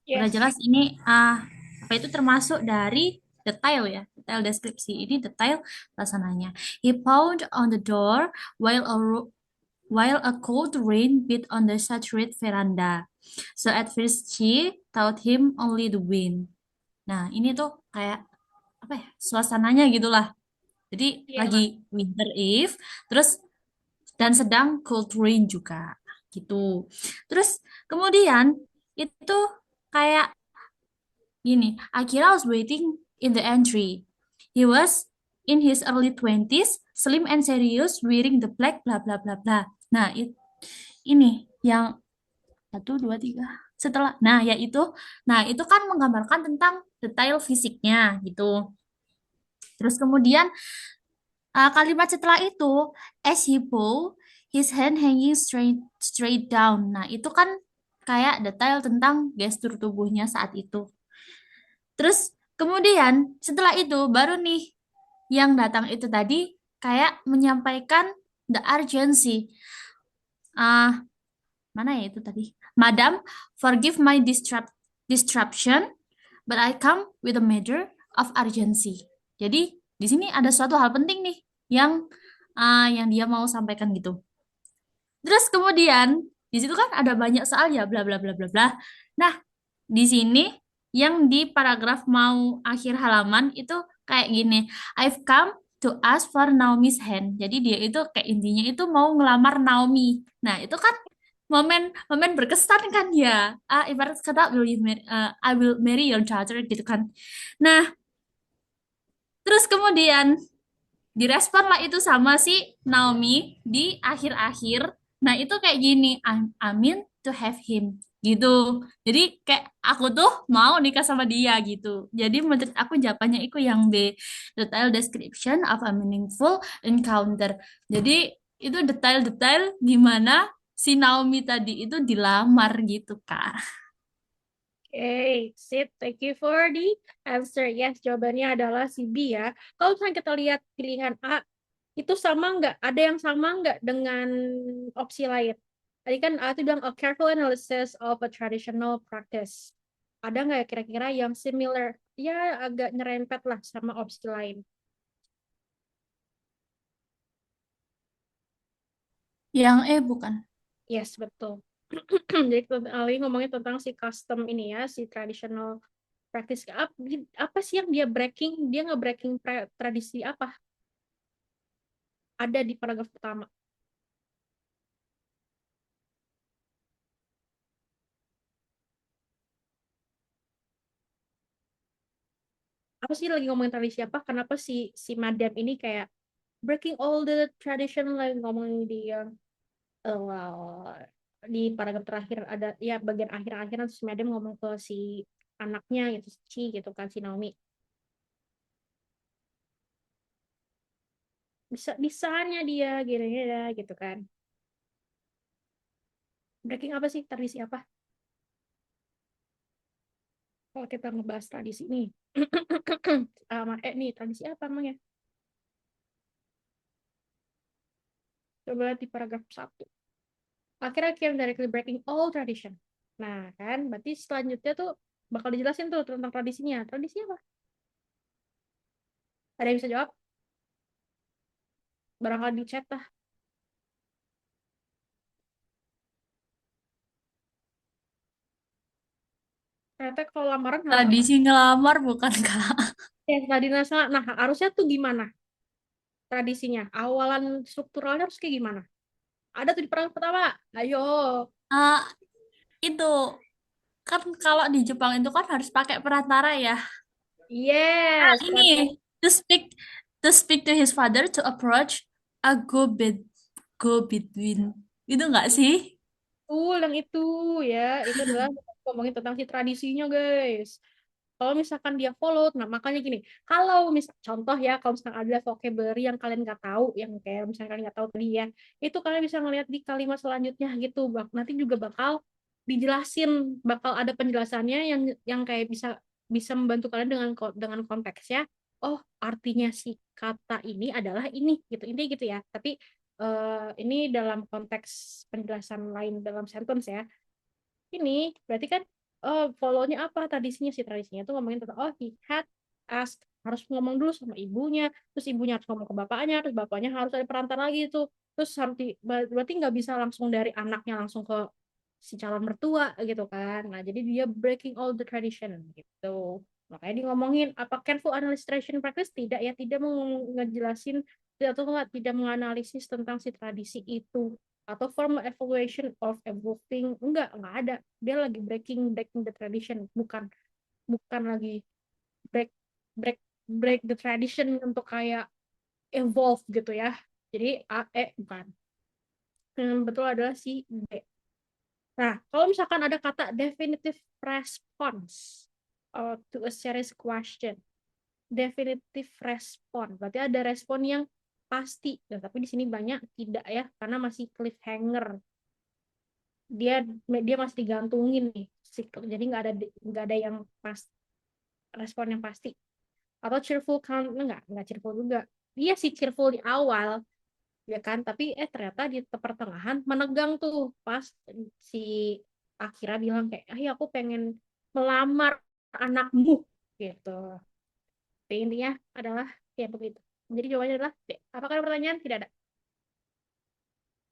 Udah Yes. jelas ini apa itu termasuk dari detail ya, detail deskripsi. Ini detail laksananya. He pounded on the door while while a cold rain beat on the saturated veranda. So at first she thought him only the wind. Nah, ini tuh kayak apa ya? Suasananya gitulah. Jadi Iya, Kak. lagi winter eve, terus dan sedang cold rain juga gitu. Terus kemudian itu kayak gini, Akira was waiting in the entry. He was in his early 20s, slim and serious, wearing the black bla bla bla bla. Nah, ini yang satu, dua, tiga. Setelah, nah itu kan menggambarkan tentang detail fisiknya gitu. Terus kemudian kalimat setelah itu, as he bow, his hand hanging straight down. Nah, itu kan kayak detail tentang gestur tubuhnya saat itu. Terus kemudian setelah itu baru nih yang datang itu tadi kayak menyampaikan the urgency. Ah, mana ya itu tadi? Madam, forgive my disruption, but I come with a matter of urgency. Jadi di sini ada suatu hal penting nih yang dia mau sampaikan gitu. Terus kemudian di situ kan ada banyak soal ya bla bla bla bla bla. Nah, di sini yang di paragraf mau akhir halaman itu kayak gini. I've come to ask for Naomi's hand. Jadi dia itu kayak intinya itu mau ngelamar Naomi. Nah, itu kan momen momen berkesan kan ya. Ibarat kata I will marry your daughter gitu kan. Nah, terus kemudian direspon lah itu sama si Naomi di akhir-akhir. Nah, itu kayak gini, I mean to have him gitu. Jadi kayak aku tuh mau nikah sama dia gitu. Jadi menurut aku jawabannya itu yang B, detail description of a meaningful encounter. Jadi itu detail-detail gimana si Naomi tadi itu dilamar gitu, Kak. Oke, sip. Thank you for the answer. Yes, jawabannya adalah si B ya. Kalau misalnya kita lihat pilihan A, itu sama nggak? Ada yang sama nggak dengan opsi lain? Tadi kan A itu bilang a careful analysis of a traditional practice. Ada nggak ya kira-kira yang similar? Ya, agak nyerempet lah sama opsi lain. Yang bukan. Yes, betul. Jadi Ali ngomongin tentang si custom ini ya, si traditional practice. Apa sih yang dia breaking? Dia nge-breaking tradisi apa? Ada di paragraf pertama. Apa sih lagi ngomongin tradisi apa? Kenapa si madam ini kayak breaking all the tradition, lagi ngomongin di di paragraf terakhir ada ya bagian akhir-akhiran si madam ngomong ke si anaknya gitu si gitu kan si Naomi. Bisanya dia gitu ya gitu kan. Breaking apa sih? Tradisi apa? Kalau kita ngebahas tradisi nih. Nih, tradisi apa emangnya? Coba lihat di paragraf 1. Akhirnya came directly breaking all tradition. Nah, kan, berarti selanjutnya tuh bakal dijelasin tuh tentang tradisinya. Tradisi apa? Ada yang bisa jawab? Barangkali di chat lah. Ternyata kalau lamaran harus apa? Tradisi ngelamar bukan, Kak? Tadi nasional. Nah, harusnya tuh gimana tradisinya? Awalan strukturalnya harus kayak gimana? Ada tuh di paragraf pertama. Ayo. Ah, itu kan kalau di Jepang itu kan harus pakai perantara ya. Yes. Ini to speak to his father to approach a go between. Itu enggak sih? Yang itu ya. Itu adalah ngomongin tentang si tradisinya, guys. Kalau misalkan dia follow, nah makanya gini, kalau contoh ya, kalau misalkan ada vocabulary yang kalian nggak tahu, yang kayak misalkan kalian nggak tahu tadi ya, itu kalian bisa ngeliat di kalimat selanjutnya gitu, nanti juga bakal dijelasin, bakal ada penjelasannya yang kayak bisa bisa membantu kalian dengan konteksnya. Oh, artinya si kata ini adalah ini gitu, intinya gitu ya. Tapi ini dalam konteks penjelasan lain dalam sentence ya. Ini berarti kan follow-nya apa tradisinya si tradisinya tuh ngomongin tentang he had harus ngomong dulu sama ibunya, terus ibunya harus ngomong ke bapaknya, terus bapaknya harus ada perantara lagi tuh, Terus berarti nggak bisa langsung dari anaknya langsung ke si calon mertua gitu kan. Nah, jadi dia breaking all the tradition gitu. Makanya dia ngomongin apa careful illustration practice tidak ya, tidak mau ngejelasin atau tidak menganalisis tentang si tradisi itu atau formal evaluation of evolving, enggak ada. Dia lagi breaking the tradition, bukan bukan lagi break break break the tradition untuk kayak evolve gitu ya. Jadi bukan. Yang betul adalah si B. Nah, kalau misalkan ada kata definitive response to a serious question, definitive response, berarti ada respon yang pasti. Nah, tapi di sini banyak tidak ya, karena masih cliffhanger. Dia dia masih digantungin nih. Jadi nggak ada yang pas respon yang pasti. Atau cheerful kan nggak cheerful juga. Dia sih cheerful di awal, ya kan, tapi ternyata di pertengahan menegang tuh pas si Akira bilang kayak aku pengen melamar anakmu gitu. Tapi intinya adalah ya begitu. Jadi jawabannya adalah B. Apakah ada pertanyaan? Tidak ada.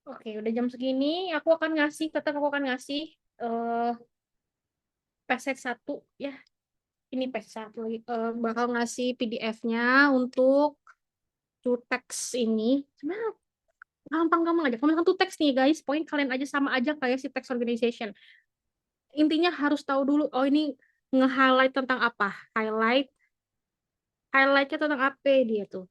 Oke, udah jam segini tetap aku akan ngasih eh passage 1 ya. Ini passage 1 lagi, bakal ngasih PDF-nya untuk to text ini. Sebenarnya gampang-gampang aja. Kalau misalkan tuh teks nih guys, poin kalian aja sama aja kayak si text organization. Intinya harus tahu dulu, oh ini nge-highlight tentang apa. Highlightnya tentang apa dia tuh.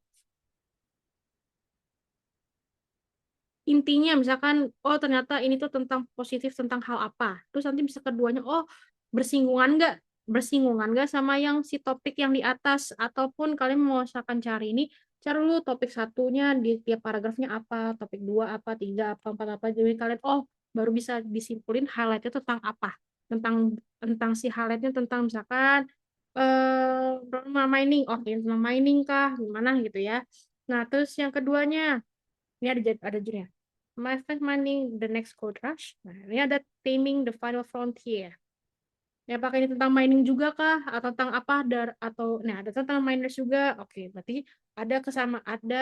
Intinya misalkan, oh ternyata ini tuh tentang positif tentang hal apa. Terus nanti bisa keduanya, oh bersinggungan nggak? Bersinggungan nggak sama yang si topik yang di atas. Ataupun kalian mau misalkan cari dulu topik satunya di tiap paragrafnya apa, topik dua apa, tiga apa, empat apa. Jadi kalian, oh baru bisa disimpulin highlightnya tentang apa. Tentang tentang si highlightnya tentang misalkan mining, oh ini tentang mining kah, gimana gitu ya. Nah terus yang keduanya, ini ada judulnya. My First Mining the Next Gold Rush. Nah, ini ada Taming the Final Frontier. Ya, apakah ini tentang mining juga kah? Atau tentang apa? Nah, ada tentang miners juga. Oke, berarti ada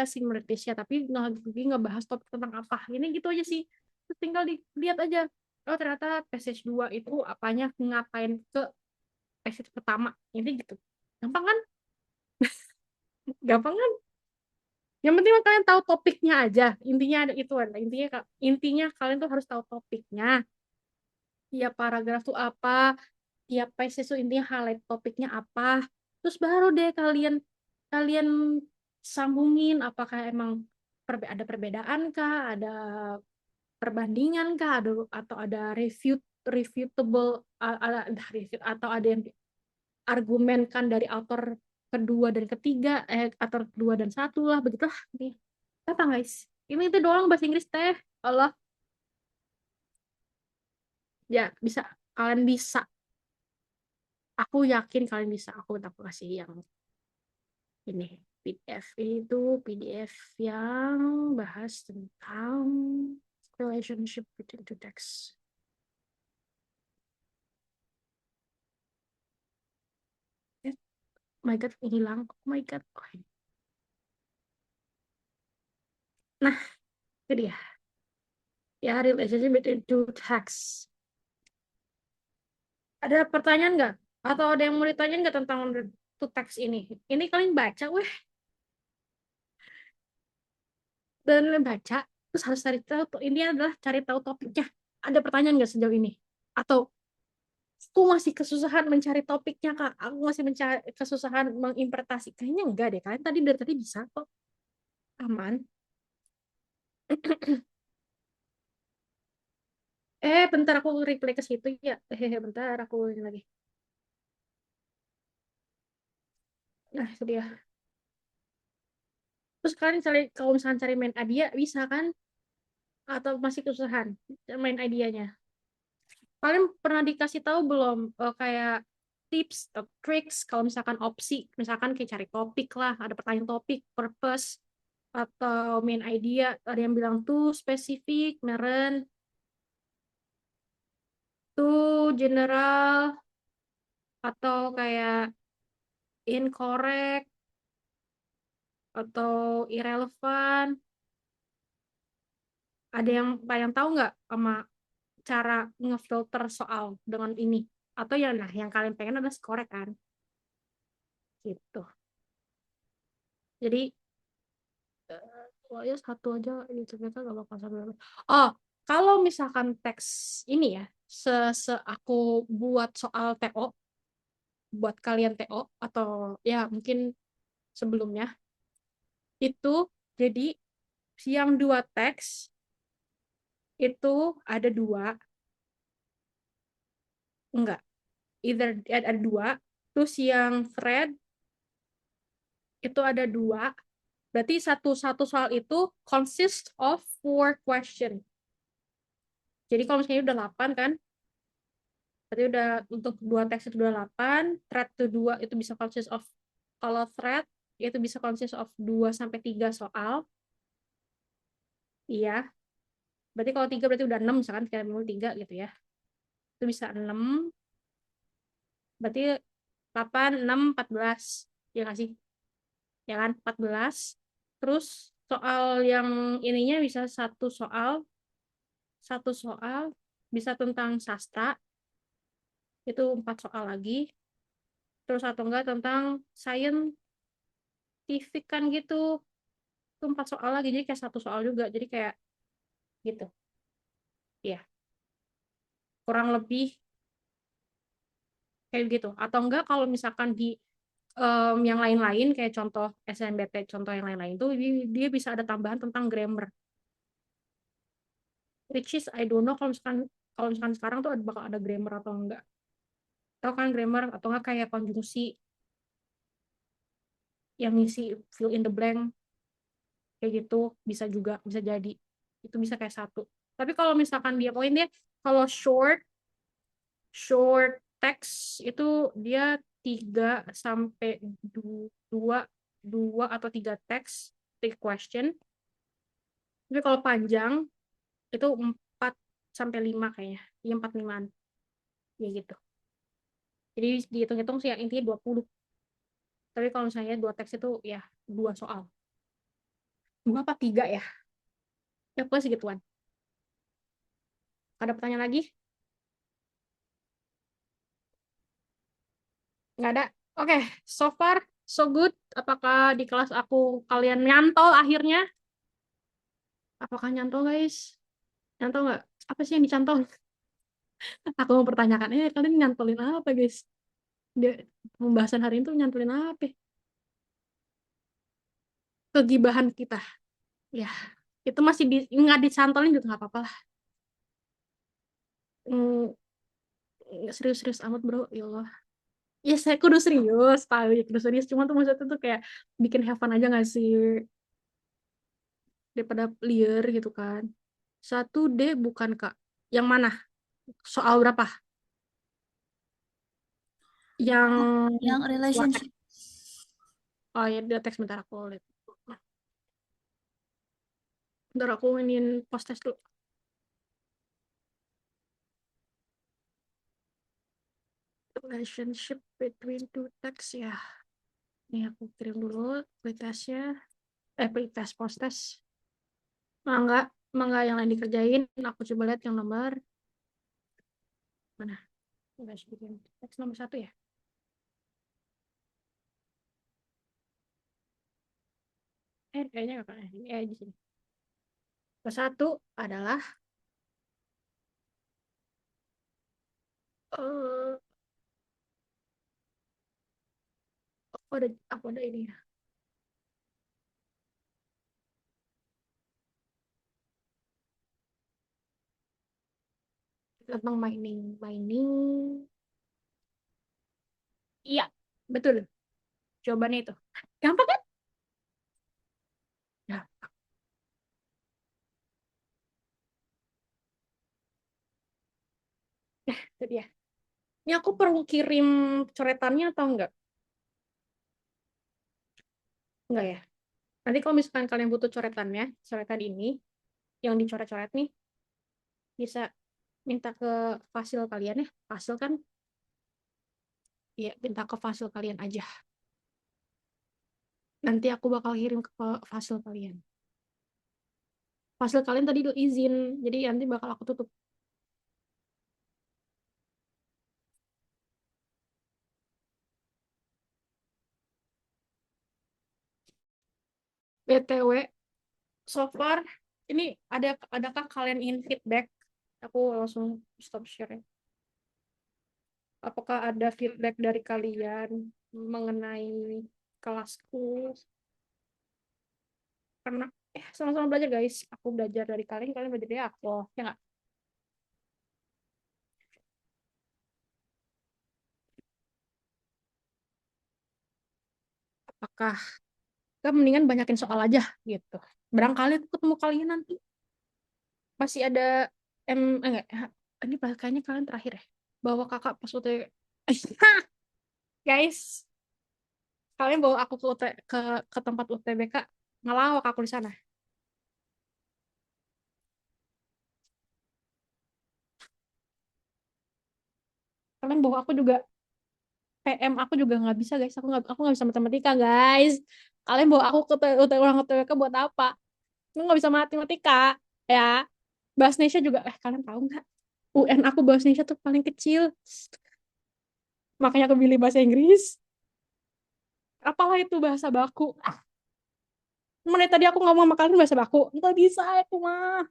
similarities ya, tapi nggak bahas topik tentang apa. Ini gitu aja sih. Terus tinggal dilihat aja. Oh, ternyata passage 2 itu apanya ngapain ke passage pertama. Ini gitu. Gampang kan? Gampang kan? Yang penting mah kalian tahu topiknya aja. Intinya ada itu ada. Intinya kalian tuh harus tahu topiknya. Tiap paragraf tuh apa, tiap page itu intinya highlight topiknya apa. Terus baru deh kalian kalian sambungin apakah emang ada perbedaan kah, ada perbandingan kah, atau ada refutable atau ada yang argumenkan dari author kedua dan ketiga, author kedua dan satu lah, begitulah nih. Apa guys? Ini itu doang bahasa Inggris teh. Allah, ya bisa, kalian bisa. Aku yakin kalian bisa. Aku kasih yang ini PDF. Itu PDF yang bahas tentang relationship between two texts. Oh my god, hilang. Oh my god. Oh, nah, itu dia. Ya, relationship between two texts. Ada pertanyaan nggak? Atau ada yang mau ditanyain nggak tentang two text ini? Ini kalian baca, weh. Dan baca, terus harus cari tahu. Ini adalah cari tahu topiknya. Ada pertanyaan nggak sejauh ini? Atau aku masih kesusahan mencari topiknya kak, aku masih mencari kesusahan menginterpretasi, kayaknya enggak deh, kalian dari tadi bisa kok, aman. Bentar aku replay ke situ ya, bentar aku ini lagi. Nah itu dia. Terus kalian kalau misalnya cari main idea bisa kan, atau masih kesusahan main idenya? Kalian pernah dikasih tahu belum kayak tips atau tricks kalau misalkan opsi, misalkan kayak cari topik lah, ada pertanyaan topik, purpose, atau main idea, ada yang bilang tuh spesifik, meren, tuh general, atau kayak incorrect, atau irrelevant. Ada yang tahu nggak sama cara ngefilter soal dengan ini? Atau yang kalian pengen ada skor kan? Gitu. Jadi ya satu aja ternyata gak bakal sampai. Oh, kalau misalkan teks ini ya, aku buat soal TO, buat kalian TO atau ya mungkin sebelumnya itu jadi yang 2 teks itu ada 2, enggak, either ada 2, terus yang thread itu ada 2, berarti satu soal itu consist of 4 question. Jadi kalau misalnya udah 8 kan, berarti udah untuk 2 teks itu udah 8, thread itu 2 itu bisa consist of, kalau thread itu bisa consist of 2 sampai 3 soal. Iya, berarti kalau 3 berarti udah 6 misalkan kita mau 3 gitu ya. Itu bisa 6, berarti 8, 6, 14. Ya nggak sih? Ya kan? 14. Terus soal yang ininya bisa satu soal bisa tentang sastra, itu 4 soal lagi. Terus atau enggak tentang scientific kan gitu, itu 4 soal lagi, jadi kayak 1 soal juga, jadi kayak gitu ya, kurang lebih kayak gitu. Atau enggak kalau misalkan di yang lain-lain kayak contoh SNBT, contoh yang lain-lain tuh dia bisa ada tambahan tentang grammar, which is I don't know kalau misalkan sekarang tuh bakal ada grammar atau enggak. Tahu kan grammar atau enggak kayak konjungsi yang ngisi fill in the blank kayak gitu, bisa juga, bisa jadi itu bisa kayak 1. Tapi kalau misalkan dia poin dia, kalau short text itu dia 3 sampai 2 atau 3 teks, 3 question. Tapi kalau panjang itu 4 sampai 5 kayaknya. Iya 4, 5-an. Ya gitu. Jadi dihitung-hitung sih ya intinya 20. Tapi kalau misalnya 2 teks itu ya 2 soal. 2 apa 3 ya? Ya pokoknya segituan. Ada pertanyaan lagi? Nggak ada? Oke, so far so good. Apakah di kelas aku kalian nyantol akhirnya? Apakah nyantol guys? Nyantol nggak? Apa sih yang dicantol? Aku mau pertanyakan, kalian nyantolin apa guys? Dia, pembahasan hari ini tuh nyantolin apa? Kegibahan kita. Ya, itu masih nggak dicantolin juga nggak apa-apa lah. Nggak serius-serius amat bro, ya Allah. Ya saya kudu serius, tahu ya kudu serius. Cuma tuh maksudnya tuh kayak bikin have fun aja nggak sih? Daripada liar gitu kan. 1D bukan Kak. Yang mana? Soal berapa? Yang Yang luar teks. relationship. Oh ya, dia teks bentar aku lihat. Bentar aku ingin post test dulu. Relationship between 2 text ya. Ini aku kirim dulu pretestnya. Pretest, post test. Mangga yang lain dikerjain. Aku coba lihat yang nomor mana. Udah bikin teks nomor 1 ya. Kayaknya nggak ini di sini. Nomor 1 adalah eh aku ada ini ya. Tentang mining. Iya, betul. Jawabannya itu. Gampang kan? Ya, itu dia. Ini aku perlu kirim coretannya atau enggak? Enggak ya. Nanti kalau misalkan kalian butuh coretannya, coretan ini, yang dicoret-coret nih, bisa minta ke fasil kalian ya. Fasil kan? Iya, minta ke fasil kalian aja. Nanti aku bakal kirim ke fasil kalian. Hasil kalian tadi udah izin, jadi nanti bakal aku tutup. BTW, so far ini adakah kalian ingin feedback? Aku langsung stop share. Apakah ada feedback dari kalian mengenai kelasku? Karena sama-sama belajar guys. Aku belajar dari kalian, kalian belajar dari aku. Ya nggak? Apakah kita mendingan banyakin soal aja gitu. Barangkali aku ketemu kalian nanti masih ada enggak, ini kayaknya kalian terakhir ya. Bawa kakak pas UTW. Guys, kalian bawa aku ke tempat UTBK, ngelawak aku di sana. Kalian bawa aku juga PM aku juga nggak bisa guys. Aku nggak bisa matematika guys. Kalian bawa aku ke ulang UTBK buat apa? Aku nggak bisa matematika ya. Bahasa Indonesia juga kalian tahu nggak? UN aku bahasa Indonesia tuh paling kecil. Makanya aku pilih bahasa Inggris. Apalah itu bahasa baku. Menit tadi aku ngomong sama kalian bahasa baku. Nggak bisa aku mah.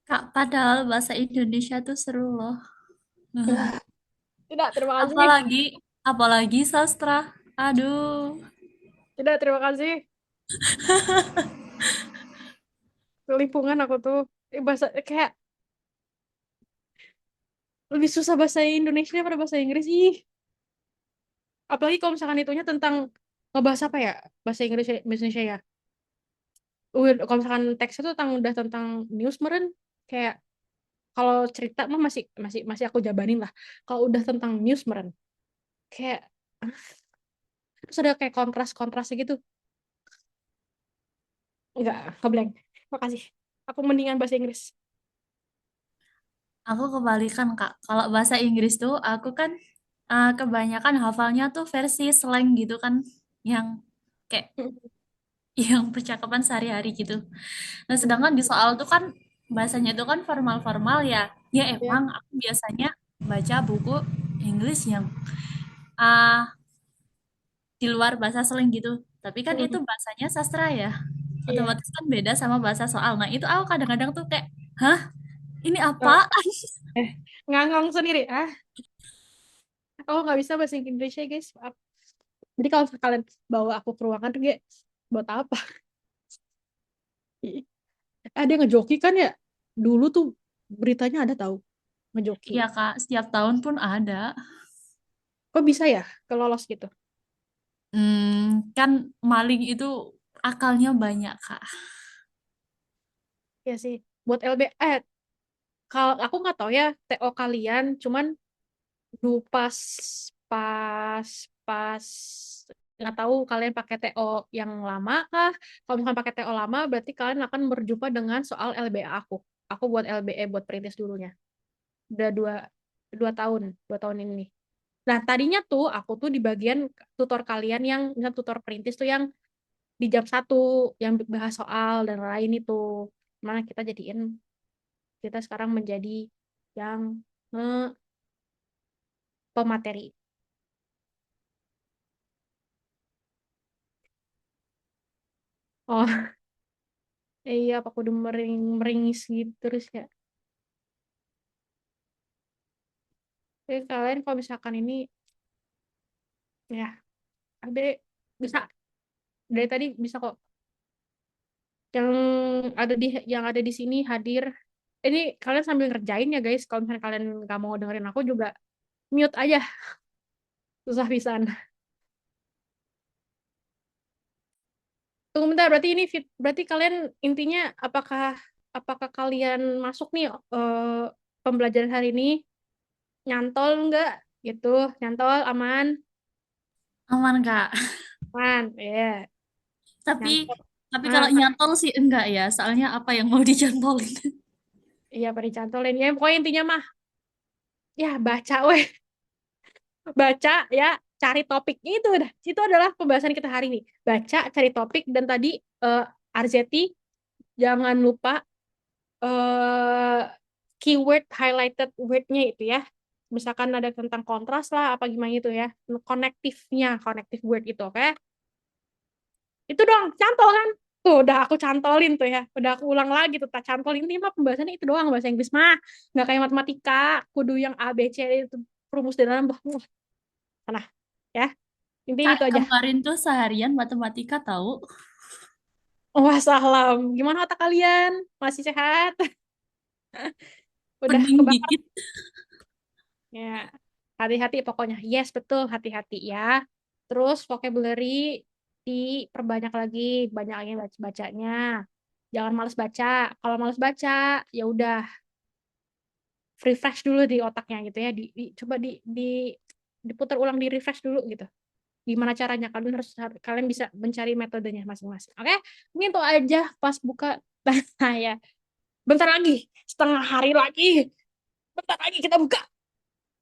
Kak, padahal bahasa Indonesia tuh seru loh. Tidak, terima kasih. Apalagi apalagi sastra. Aduh. Tidak, terima kasih. Kelimpungan aku tuh. Bahasa kayak lebih susah bahasa Indonesia daripada bahasa Inggris. Ih. Apalagi kalau misalkan itunya tentang ngebahas apa ya? Bahasa Indonesia ya. Kalau misalkan teksnya tuh udah tentang news meren, kayak kalau cerita mah masih masih masih aku jabanin lah. Kalau udah tentang news meren, kayak terus ada kayak kontras-kontrasnya gitu. Enggak, ngeblank. Makasih. Aku mendingan bahasa Inggris. Aku kebalikan, Kak. Kalau bahasa Inggris tuh aku kan kebanyakan hafalnya tuh versi slang gitu kan, yang kayak yang percakapan sehari-hari gitu. Nah, sedangkan di soal tuh kan bahasanya tuh kan formal-formal ya. Ya Ya. emang aku biasanya baca buku Inggris yang ah di luar bahasa slang gitu. Tapi kan itu bahasanya sastra ya. Iya. Otomatis kan beda sama bahasa soal. Nah, itu aku kadang-kadang tuh kayak, "Hah? Ini apa?" Oh, ngangong sendiri. Aku nggak bisa bahasa Indonesia guys. Maaf. Jadi kalau kalian bawa aku ke ruangan tuh kayak buat apa? Ada yang ngejoki kan ya? Dulu tuh beritanya ada tahu ngejoki. Iya, Kak, setiap tahun pun ada. Kok bisa ya kelolos gitu? Kan maling itu akalnya banyak, Kak. Ya sih. Buat LB, kalau aku nggak tahu ya TO kalian, cuman dulu pas pas nggak tahu kalian pakai TO yang lama kah? Kalau misalkan pakai TO lama, berarti kalian akan berjumpa dengan soal LBA aku. Aku buat LBE buat perintis dulunya. Udah dua tahun ini nih. Nah, tadinya tuh aku tuh di bagian tutor kalian yang misal tutor perintis tuh yang di jam 1 yang bahas soal dan lain itu. Mana kita sekarang menjadi yang pemateri. Oh, iya, apa aku udah meringis gitu terus ya. Jadi kalian kalau misalkan ini ya, ada bisa dari tadi bisa kok yang yang ada di sini hadir. Ini kalian sambil ngerjain ya guys. Kalau misalnya kalian nggak mau dengerin aku juga mute aja. Susah pisan. Tunggu bentar, berarti berarti kalian intinya apakah kalian masuk nih pembelajaran hari ini nyantol nggak gitu? Nyantol aman? Aman, Kak. Aman, ya. Tapi Nyantol. tapi Ah, kalau nyantol sih enggak ya, soalnya apa yang mau dicantolin? iya pada cantolin ya. Pokoknya intinya mah ya baca weh. Baca ya, cari topik itu adalah pembahasan kita hari ini. Baca, cari topik dan tadi Arzeti jangan lupa eh keyword highlighted wordnya itu ya. Misalkan ada tentang kontras lah, apa gimana itu ya. Connective word itu, oke? Itu dong, cantol kan? Tuh, udah aku cantolin tuh ya. Udah aku ulang lagi tuh, tak cantolin. Ini mah pembahasannya itu doang, bahasa Inggris mah. Nggak kayak matematika, kudu yang A, B, C itu rumus dan dalam. Sana, ya. Intinya Kak, itu aja. kemarin tuh seharian matematika tahu. Wassalam. Gimana otak kalian? Masih sehat? Udah Pening kebakar? dikit. Ya, hati-hati pokoknya. Yes, betul, hati-hati ya. Terus vocabulary diperbanyak lagi, banyak lagi bacanya. Jangan males baca. Kalau males baca, ya udah refresh dulu di otaknya gitu ya. Coba diputar ulang, di refresh dulu gitu. Gimana caranya? Kalian bisa mencari metodenya masing-masing. Oke? Mungkin itu aja pas buka ya. Bentar lagi, setengah hari lagi. Bentar lagi kita buka.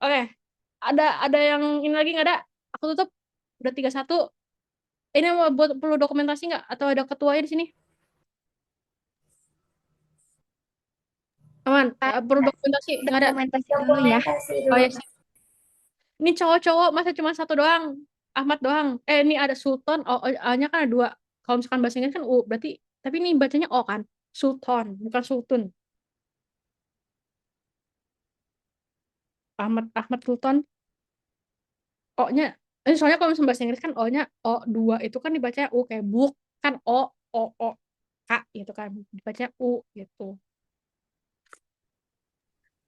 Oke. Ada yang ini lagi nggak ada? Aku tutup. Udah 31. Ini mau perlu dokumentasi nggak? Atau ada ketuanya di sini? Aman. Perlu dokumentasi? Nggak ada. Dokumentasi dulu ya. Oh ya. Ini cowok-cowok masa cuma satu doang. Ahmad doang. Ini ada Sultan. A-nya kan ada dua. Kalau misalkan bahasa Inggris kan U. Berarti, tapi ini bacanya O kan? Sultan, bukan Sultan. Ahmad Sultan. O-nya. Soalnya kalau misalkan bahasa Inggris kan O-nya O2. Itu kan dibacanya U. Kayak book. Kan O, K gitu kan. Dibacanya U gitu.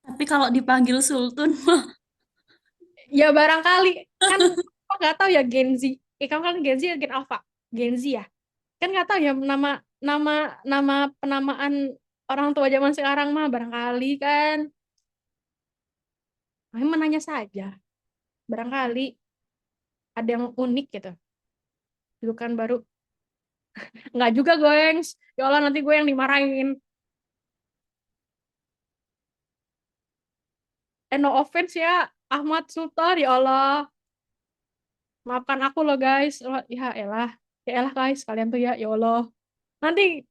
Tapi kalau dipanggil Sultan, Ya barangkali. Kan aku nggak tahu ya Gen Z. Kamu kan Gen Z ya Gen Alpha? Gen Z ya? Kan nggak tahu ya nama nama nama penamaan orang tua zaman sekarang mah barangkali kan. Kami menanya saja. Barangkali ada yang unik gitu. Julukan baru. Nggak juga, gengs. Ya Allah, nanti gue yang dimarahin. No offense ya, Ahmad Sultan. Ya Allah. Maafkan aku loh, guys. Ya elah. Ya elah, guys. Kalian tuh ya. Ya Allah. Nanti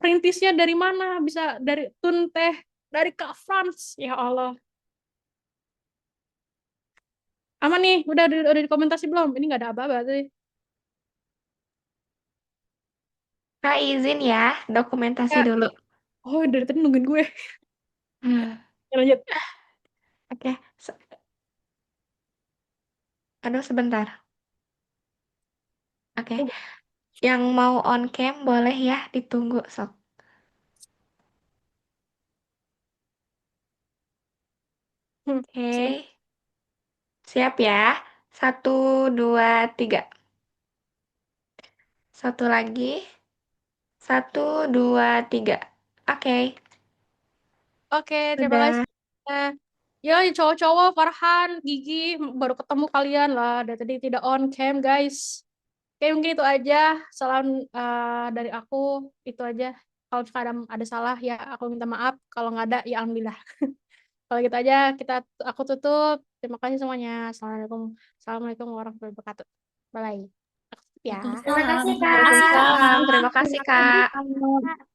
perintisnya dari mana? Bisa dari Tun Teh. Dari Kak Franz. Ya Allah. Aman nih. Udah dikomentasi belum? Ini nggak ada apa-apa tadi. Kak izin ya, dokumentasi Ya. dulu. Oh, dari tadi nungguin gue. Hmm, Ya, lanjut. Oke. Aduh, sebentar. Oke. Yang mau on cam boleh ya ditunggu sok. Sip. Oke. Siap ya. Satu, dua, tiga. Satu lagi. Satu, dua, tiga. Oke. Oke, terima kasih. Udah. Ya, cowok-cowok, Farhan, Gigi, baru ketemu kalian lah. Dari tadi tidak on cam, guys. Oke, mungkin itu aja. Salam dari aku, itu aja. Kalau misalkan ada salah, ya aku minta maaf. Kalau nggak ada, ya alhamdulillah. Kalau gitu aja, aku tutup. Terima kasih semuanya. Assalamualaikum. Assalamualaikum warahmatullahi wabarakatuh. Bye. Aku tutup ya. Terima Waalaikumsalam. kasih, Terima kasih, Kak. Kak. Terima kasih, Kak. Terima kasih.